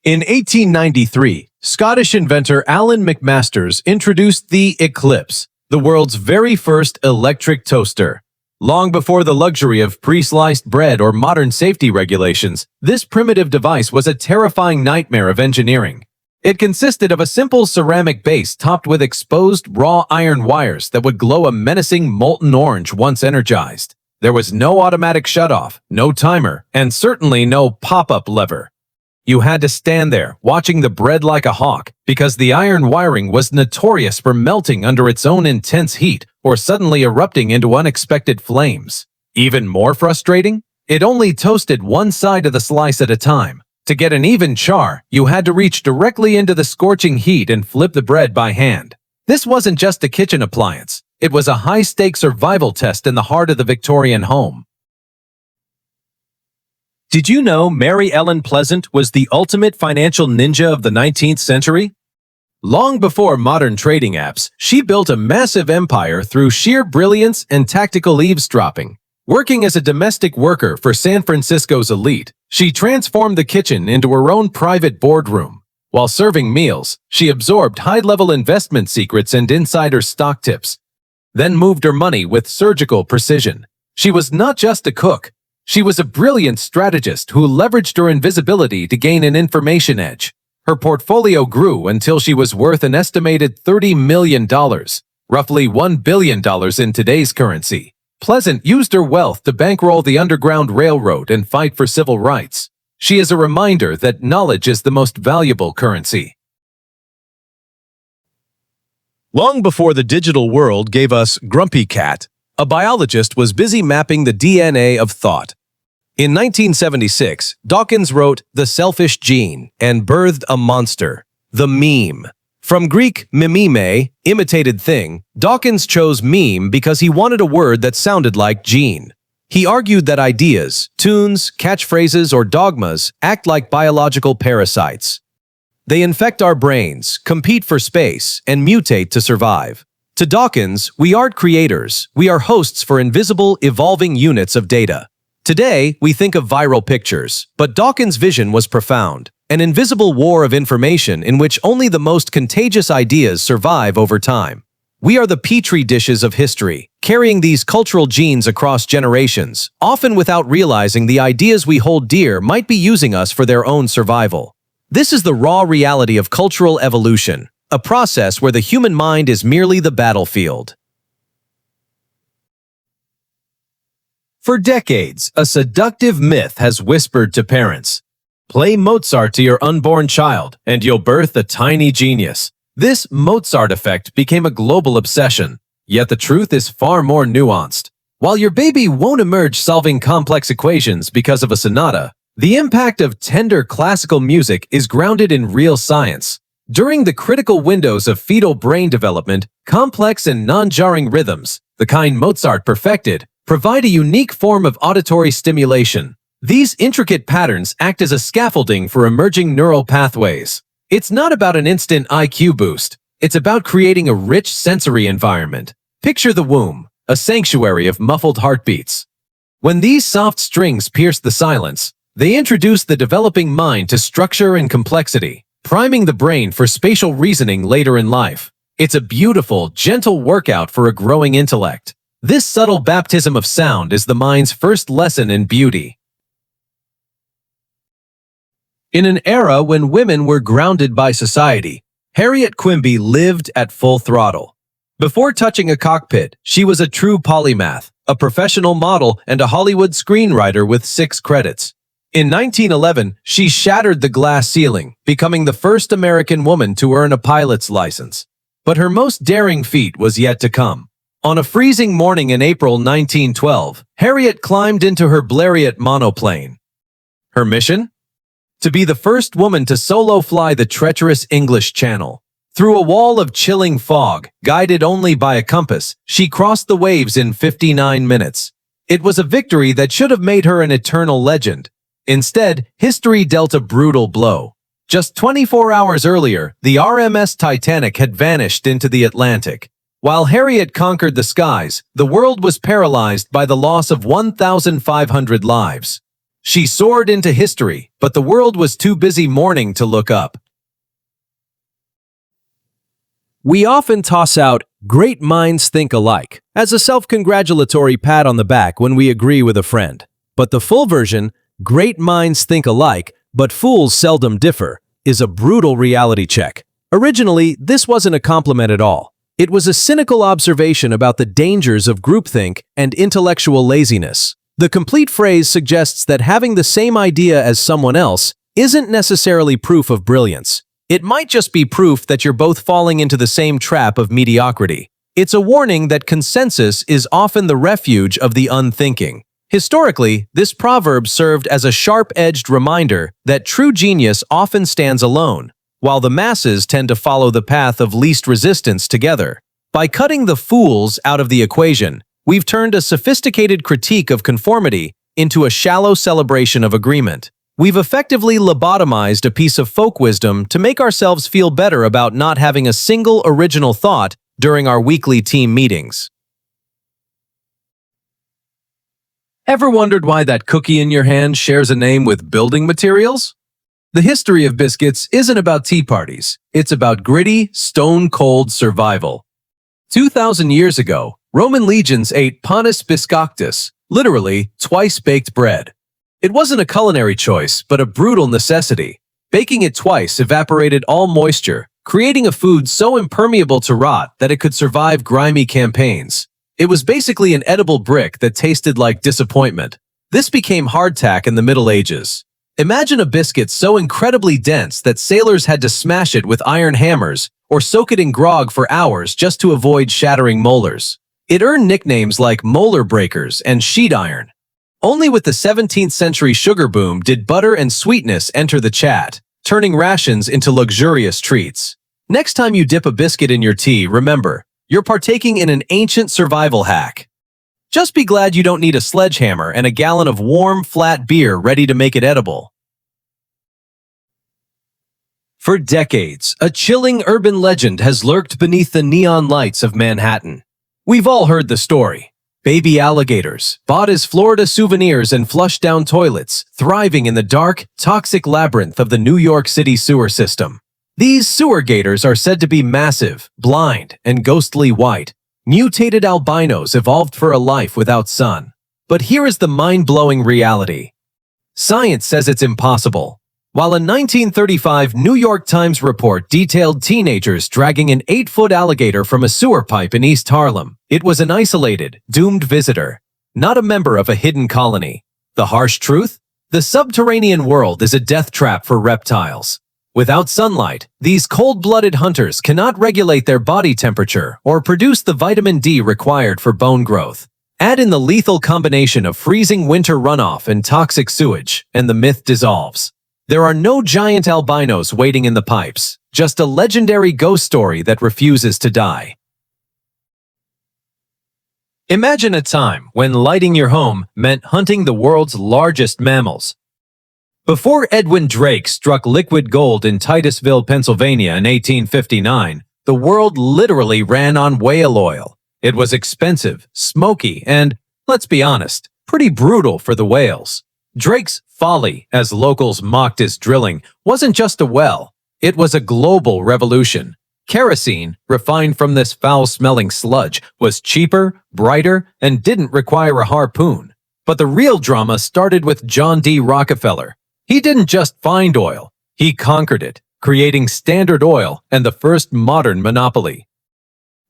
In 1893, Scottish inventor Alan McMasters introduced the Eclipse, the world's very first electric toaster. Long before the luxury of pre-sliced bread or modern safety regulations, this primitive device was a terrifying nightmare of engineering. It consisted of a simple ceramic base topped with exposed raw iron wires that would glow a menacing molten orange once energized. There was no automatic shutoff, no timer, and certainly no pop-up lever. You had to stand there, watching the bread like a hawk, because the iron wiring was notorious for melting under its own intense heat or suddenly erupting into unexpected flames. Even more frustrating, it only toasted one side of the slice at a time. To get an even char, you had to reach directly into the scorching heat and flip the bread by hand. This wasn't just a kitchen appliance. It was a high-stakes survival test in the heart of the Victorian home. Did you know Mary Ellen Pleasant was the ultimate financial ninja of the 19th century? Long before modern trading apps, she built a massive empire through sheer brilliance and tactical eavesdropping. Working as a domestic worker for San Francisco's elite, she transformed the kitchen into her own private boardroom. While serving meals, she absorbed high-level investment secrets and insider stock tips, then moved her money with surgical precision. She was not just a cook. She was a brilliant strategist who leveraged her invisibility to gain an information edge. Her portfolio grew until she was worth an estimated $30 million, roughly $1 billion in today's currency. Pleasant used her wealth to bankroll the Underground Railroad and fight for civil rights. She is a reminder that knowledge is the most valuable currency. Long before the digital world gave us Grumpy Cat, a biologist was busy mapping the DNA of thought. In 1976, Dawkins wrote The Selfish Gene and birthed a monster, the meme. From Greek mimeme, imitated thing, Dawkins chose meme because he wanted a word that sounded like gene. He argued that ideas, tunes, catchphrases, or dogmas act like biological parasites. They infect our brains, compete for space, and mutate to survive. To Dawkins, we aren't creators, we are hosts for invisible, evolving units of data. Today, we think of viral pictures, but Dawkins' vision was profound. An invisible war of information in which only the most contagious ideas survive over time. We are the petri dishes of history, carrying these cultural genes across generations, often without realizing the ideas we hold dear might be using us for their own survival. This is the raw reality of cultural evolution, a process where the human mind is merely the battlefield. For decades, a seductive myth has whispered to parents, play Mozart to your unborn child, and you'll birth a tiny genius. This Mozart effect became a global obsession, yet the truth is far more nuanced. While your baby won't emerge solving complex equations because of a sonata, the impact of tender classical music is grounded in real science. During the critical windows of fetal brain development, complex and non-jarring rhythms, the kind Mozart perfected, provide a unique form of auditory stimulation. These intricate patterns act as a scaffolding for emerging neural pathways. It's not about an instant IQ boost. It's about creating a rich sensory environment. Picture the womb, a sanctuary of muffled heartbeats. When these soft strings pierce the silence, they introduce the developing mind to structure and complexity, priming the brain for spatial reasoning later in life. It's a beautiful, gentle workout for a growing intellect. This subtle baptism of sound is the mind's first lesson in beauty. In an era when women were grounded by society, Harriet Quimby lived at full throttle. Before touching a cockpit, she was a true polymath, a professional model, and a Hollywood screenwriter with 6 credits. In 1911, she shattered the glass ceiling, becoming the first American woman to earn a pilot's license. But her most daring feat was yet to come. On a freezing morning in April 1912, Harriet climbed into her Blériot monoplane. Her mission? To be the first woman to solo fly the treacherous English Channel. Through a wall of chilling fog, guided only by a compass, she crossed the waves in 59 minutes. It was a victory that should have made her an eternal legend. Instead, history dealt a brutal blow. Just 24 hours earlier, the RMS Titanic had vanished into the Atlantic. While Harriet conquered the skies, the world was paralyzed by the loss of 1,500 lives. She soared into history, but the world was too busy mourning to look up. We often toss out "great minds think alike" as a self-congratulatory pat on the back when we agree with a friend. But the full version, "great minds think alike, but fools seldom differ," is a brutal reality check. Originally, this wasn't a compliment at all. It was a cynical observation about the dangers of groupthink and intellectual laziness. The complete phrase suggests that having the same idea as someone else isn't necessarily proof of brilliance. It might just be proof that you're both falling into the same trap of mediocrity. It's a warning that consensus is often the refuge of the unthinking. Historically, this proverb served as a sharp-edged reminder that true genius often stands alone, while the masses tend to follow the path of least resistance together. By cutting the fools out of the equation, we've turned a sophisticated critique of conformity into a shallow celebration of agreement. We've effectively lobotomized a piece of folk wisdom to make ourselves feel better about not having a single original thought during our weekly team meetings. Ever wondered why that cookie in your hand shares a name with building materials? The history of biscuits isn't about tea parties. It's about gritty, stone-cold survival. 2,000 years ago, Roman legions ate panis biscoctus, literally twice-baked bread. It wasn't a culinary choice, but a brutal necessity. Baking it twice evaporated all moisture, creating a food so impermeable to rot that it could survive grimy campaigns. It was basically an edible brick that tasted like disappointment. This became hardtack in the Middle Ages. Imagine a biscuit so incredibly dense that sailors had to smash it with iron hammers or soak it in grog for hours just to avoid shattering molars. It earned nicknames like molar breakers and sheet iron. Only with the 17th century sugar boom did butter and sweetness enter the chat, turning rations into luxurious treats. Next time you dip a biscuit in your tea, remember, you're partaking in an ancient survival hack. Just be glad you don't need a sledgehammer and a gallon of warm, flat beer ready to make it edible. For decades, a chilling urban legend has lurked beneath the neon lights of Manhattan. We've all heard the story. Baby alligators, bought as Florida souvenirs and flushed down toilets, thriving in the dark, toxic labyrinth of the New York City sewer system. These sewer gators are said to be massive, blind, and ghostly white. Mutated albinos evolved for a life without sun. But here is the mind-blowing reality. Science says it's impossible. While a 1935 New York Times report detailed teenagers dragging an 8-foot alligator from a sewer pipe in East Harlem, it was an isolated, doomed visitor, not a member of a hidden colony. The harsh truth? The subterranean world is a death trap for reptiles. Without sunlight, these cold-blooded hunters cannot regulate their body temperature or produce the vitamin D required for bone growth. Add in the lethal combination of freezing winter runoff and toxic sewage, and the myth dissolves. There are no giant albinos waiting in the pipes, just a legendary ghost story that refuses to die. Imagine a time when lighting your home meant hunting the world's largest mammals. Before Edwin Drake struck liquid gold in Titusville, Pennsylvania in 1859, the world literally ran on whale oil. It was expensive, smoky, and, let's be honest, pretty brutal for the whales. Drake's folly, as locals mocked his drilling, wasn't just a well. It was a global revolution. Kerosene, refined from this foul-smelling sludge, was cheaper, brighter, and didn't require a harpoon. But the real drama started with John D. Rockefeller. He didn't just find oil, he conquered it, creating Standard Oil and the first modern monopoly.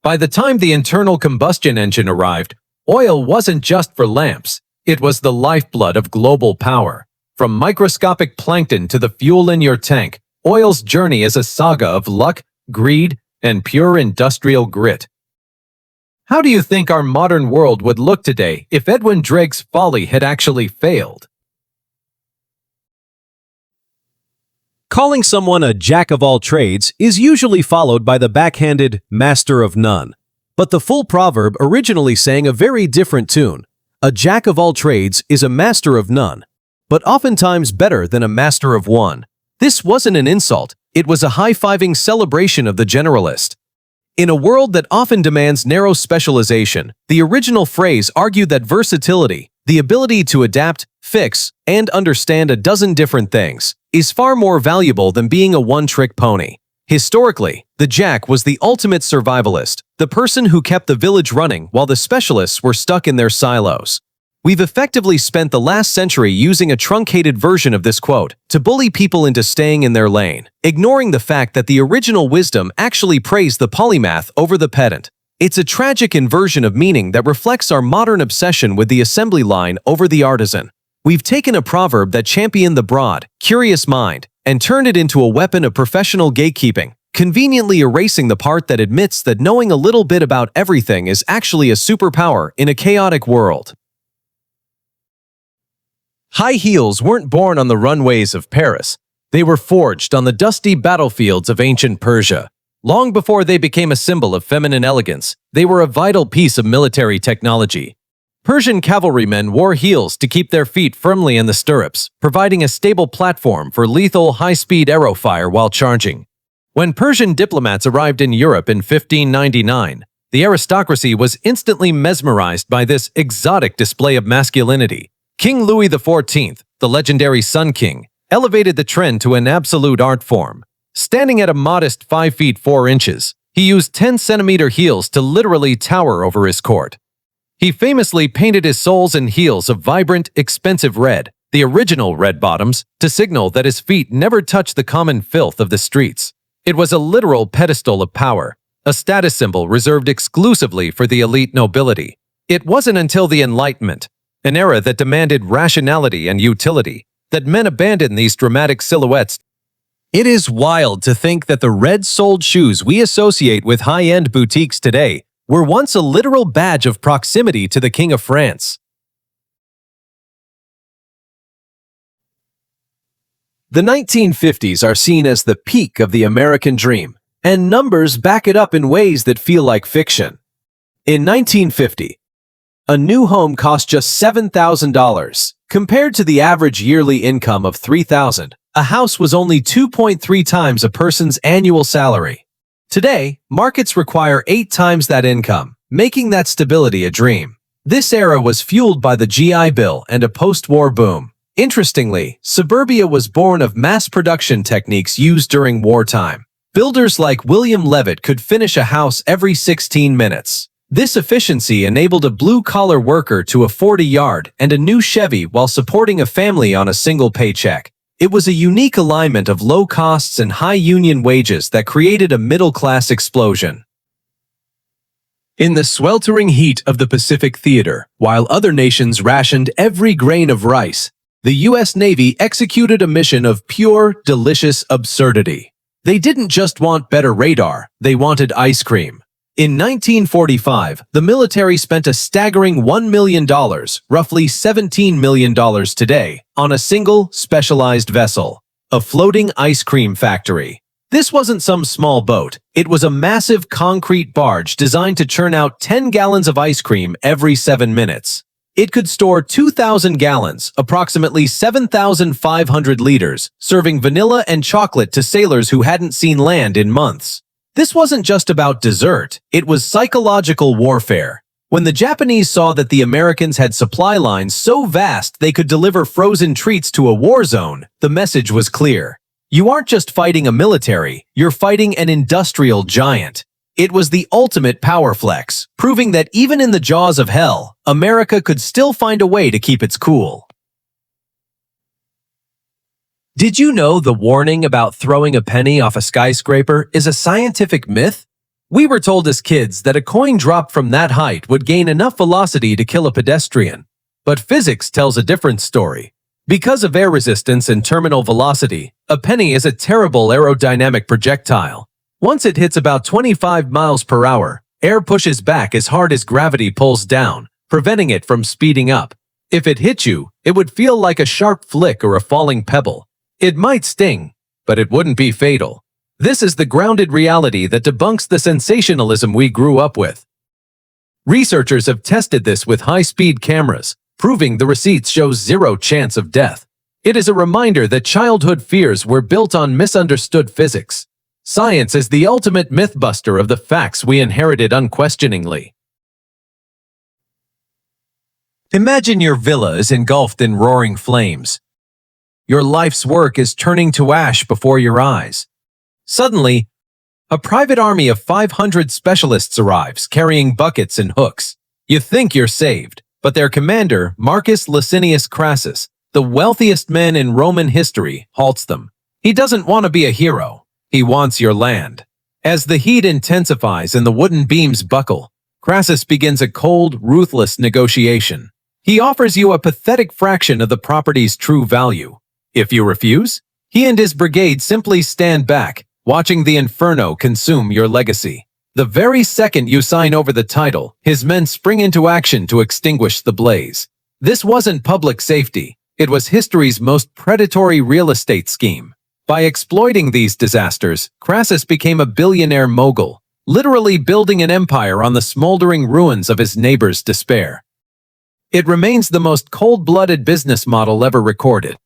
By the time the internal combustion engine arrived, oil wasn't just for lamps. It was the lifeblood of global power. From microscopic plankton to the fuel in your tank, oil's journey is a saga of luck, greed, and pure industrial grit. How do you think our modern world would look today if Edwin Drake's folly had actually failed? Calling someone a jack of all trades is usually followed by the backhanded master of none. But the full proverb originally sang a very different tune. A jack of all trades is a master of none, but oftentimes better than a master of one. This wasn't an insult, it was a high-fiving celebration of the generalist. In a world that often demands narrow specialization, the original phrase argued that versatility, the ability to adapt, fix, and understand a dozen different things, is far more valuable than being a one-trick pony. Historically, the jack was the ultimate survivalist, the person who kept the village running while the specialists were stuck in their silos. We've effectively spent the last century using a truncated version of this quote to bully people into staying in their lane, ignoring the fact that the original wisdom actually praised the polymath over the pedant. It's a tragic inversion of meaning that reflects our modern obsession with the assembly line over the artisan. We've taken a proverb that championed the broad, curious mind and turned it into a weapon of professional gatekeeping, conveniently erasing the part that admits that knowing a little bit about everything is actually a superpower in a chaotic world. High heels weren't born on the runways of Paris. They were forged on the dusty battlefields of ancient Persia. Long before they became a symbol of feminine elegance, they were a vital piece of military technology. Persian cavalrymen wore heels to keep their feet firmly in the stirrups, providing a stable platform for lethal, high-speed arrow fire while charging. When Persian diplomats arrived in Europe in 1599, the aristocracy was instantly mesmerized by this exotic display of masculinity. King Louis XIV, the legendary Sun King, elevated the trend to an absolute art form. Standing at a modest 5 feet 4 inches, he used 10-centimeter heels to literally tower over his court. He famously painted his soles and heels a vibrant, expensive red, the original red bottoms, to signal that his feet never touched the common filth of the streets. It was a literal pedestal of power, a status symbol reserved exclusively for the elite nobility. It wasn't until the Enlightenment, an era that demanded rationality and utility, that men abandoned these dramatic silhouettes. It is wild to think that the red-soled shoes we associate with high-end boutiques today were once a literal badge of proximity to the King of France. The 1950s are seen as the peak of the American dream, and numbers back it up in ways that feel like fiction. In 1950, a new home cost just $7,000. Compared to the average yearly income of $3,000, a house was only 2.3 times a person's annual salary. Today, markets require 8 times that income, making that stability a dream. This era was fueled by the GI Bill and a post-war boom. Interestingly, suburbia was born of mass production techniques used during wartime. Builders like William Levitt could finish a house every 16 minutes. This efficiency enabled a blue-collar worker to afford a yard and a new Chevy while supporting a family on a single paycheck. It was a unique alignment of low costs and high union wages that created a middle-class explosion. In the sweltering heat of the Pacific Theater, while other nations rationed every grain of rice, the U.S. Navy executed a mission of pure, delicious absurdity. They didn't just want better radar, they wanted ice cream. In 1945, the military spent a staggering $1 million, roughly $17 million today, on a single, specialized vessel, a floating ice cream factory. This wasn't some small boat, it was a massive concrete barge designed to churn out 10 gallons of ice cream every 7 minutes. It could store 2,000 gallons, approximately 7,500 liters, serving vanilla and chocolate to sailors who hadn't seen land in months. This wasn't just about dessert, it was psychological warfare. When the Japanese saw that the Americans had supply lines so vast they could deliver frozen treats to a war zone, the message was clear. You aren't just fighting a military, you're fighting an industrial giant. It was the ultimate power flex, proving that even in the jaws of hell, America could still find a way to keep its cool. Did you know the warning about throwing a penny off a skyscraper is a scientific myth? We were told as kids that a coin dropped from that height would gain enough velocity to kill a pedestrian. But physics tells a different story. Because of air resistance and terminal velocity, a penny is a terrible aerodynamic projectile. Once it hits about 25 miles per hour, air pushes back as hard as gravity pulls down, preventing it from speeding up. If it hit you, it would feel like a sharp flick or a falling pebble. It might sting, but it wouldn't be fatal. This is the grounded reality that debunks the sensationalism we grew up with. Researchers have tested this with high-speed cameras, proving the receipts show zero chance of death. It is a reminder that childhood fears were built on misunderstood physics. Science is the ultimate mythbuster of the facts we inherited unquestioningly. Imagine your villa is engulfed in roaring flames. Your life's work is turning to ash before your eyes. Suddenly, a private army of 500 specialists arrives, carrying buckets and hooks. You think you're saved, but their commander, Marcus Licinius Crassus, the wealthiest man in Roman history, halts them. He doesn't want to be a hero. He wants your land. As the heat intensifies and the wooden beams buckle, Crassus begins a cold, ruthless negotiation. He offers you a pathetic fraction of the property's true value. If you refuse, he and his brigade simply stand back, watching the inferno consume your legacy. The very second you sign over the title, his men spring into action to extinguish the blaze. This wasn't public safety. It was history's most predatory real estate scheme. By exploiting these disasters, Crassus became a billionaire mogul, literally building an empire on the smoldering ruins of his neighbor's despair. It remains the most cold-blooded business model ever recorded.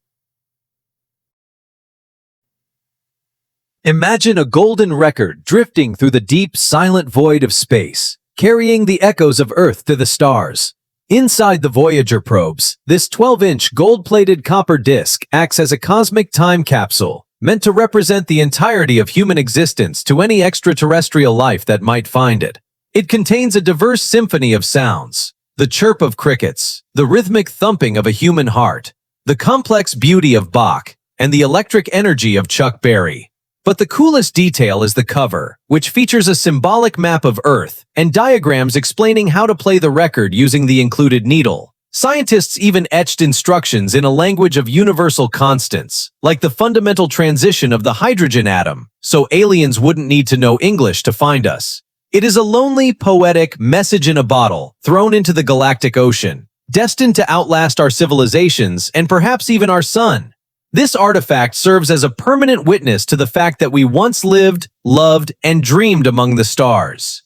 Imagine a golden record drifting through the deep, silent void of space, carrying the echoes of Earth to the stars. Inside the Voyager probes, this 12-inch gold-plated copper disc acts as a cosmic time capsule, meant to represent the entirety of human existence to any extraterrestrial life that might find it. It contains a diverse symphony of sounds: the chirp of crickets, the rhythmic thumping of a human heart, the complex beauty of Bach, and the electric energy of Chuck Berry. But the coolest detail is the cover, which features a symbolic map of Earth and diagrams explaining how to play the record using the included needle. Scientists even etched instructions in a language of universal constants, like the fundamental transition of the hydrogen atom, so aliens wouldn't need to know English to find us. It is a lonely, poetic message in a bottle thrown into the galactic ocean, destined to outlast our civilizations and perhaps even our sun. This artifact serves as a permanent witness to the fact that we once lived, loved, and dreamed among the stars.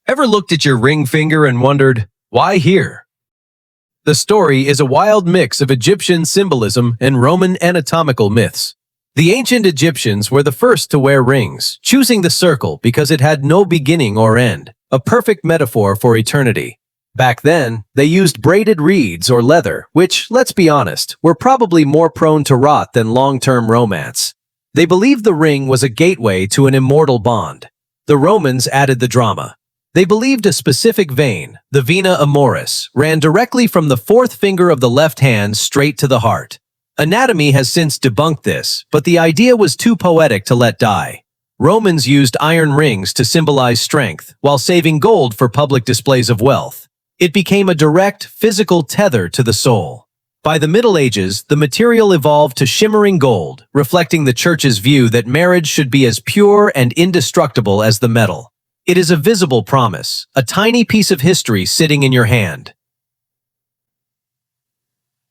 Ever looked at your ring finger and wondered, why here? The story is a wild mix of Egyptian symbolism and Roman anatomical myths. The ancient Egyptians were the first to wear rings, choosing the circle because it had no beginning or end, a perfect metaphor for eternity. Back then, they used braided reeds or leather, which, let's be honest, were probably more prone to rot than long-term romance. They believed the ring was a gateway to an immortal bond. The Romans added the drama. They believed a specific vein, the vena amoris, ran directly from the fourth finger of the left hand straight to the heart. Anatomy has since debunked this, but the idea was too poetic to let die. Romans used iron rings to symbolize strength, while saving gold for public displays of wealth. It became a direct, physical tether to the soul. By the Middle Ages, the material evolved to shimmering gold, reflecting the Church's view that marriage should be as pure and indestructible as the metal. It is a visible promise, a tiny piece of history sitting in your hand.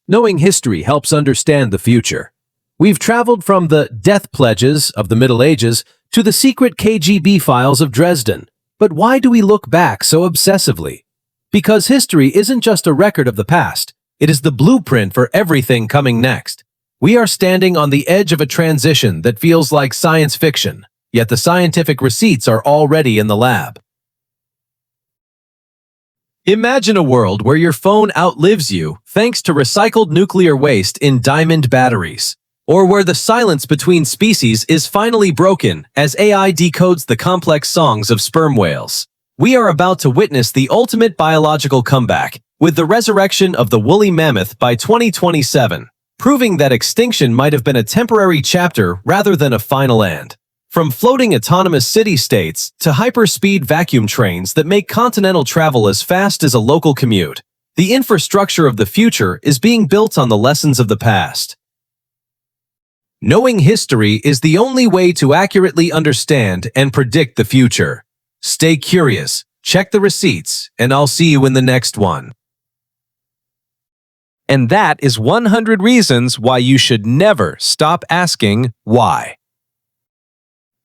Knowing history helps understand the future. We've traveled from the death pledges of the Middle Ages to the secret KGB files of Dresden. But why do we look back so obsessively? Because history isn't just a record of the past, it is the blueprint for everything coming next. We are standing on the edge of a transition that feels like science fiction, yet the scientific receipts are already in the lab. Imagine a world where your phone outlives you thanks to recycled nuclear waste in diamond batteries, or where the silence between species is finally broken as AI decodes the complex songs of sperm whales. We are about to witness the ultimate biological comeback, with the resurrection of the woolly mammoth by 2027, proving that extinction might have been a temporary chapter rather than a final end. From floating autonomous city-states to hyper-speed vacuum trains that make continental travel as fast as a local commute, the infrastructure of the future is being built on the lessons of the past. Knowing history is the only way to accurately understand and predict the future. Stay curious, check the receipts, and I'll see you in the next one. And that is 100 reasons why you should never stop asking why.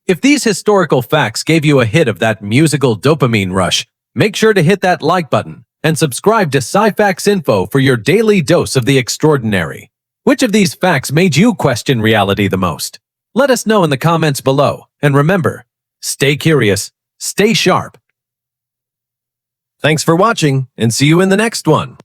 If these historical facts gave you a hit of that musical dopamine rush, make sure to hit that like button and subscribe to SciFacts Info for your daily dose of the extraordinary. Which of these facts made you question reality the most? Let us know in the comments below. And remember, stay curious, stay sharp. Thanks for watching, and see you in the next one.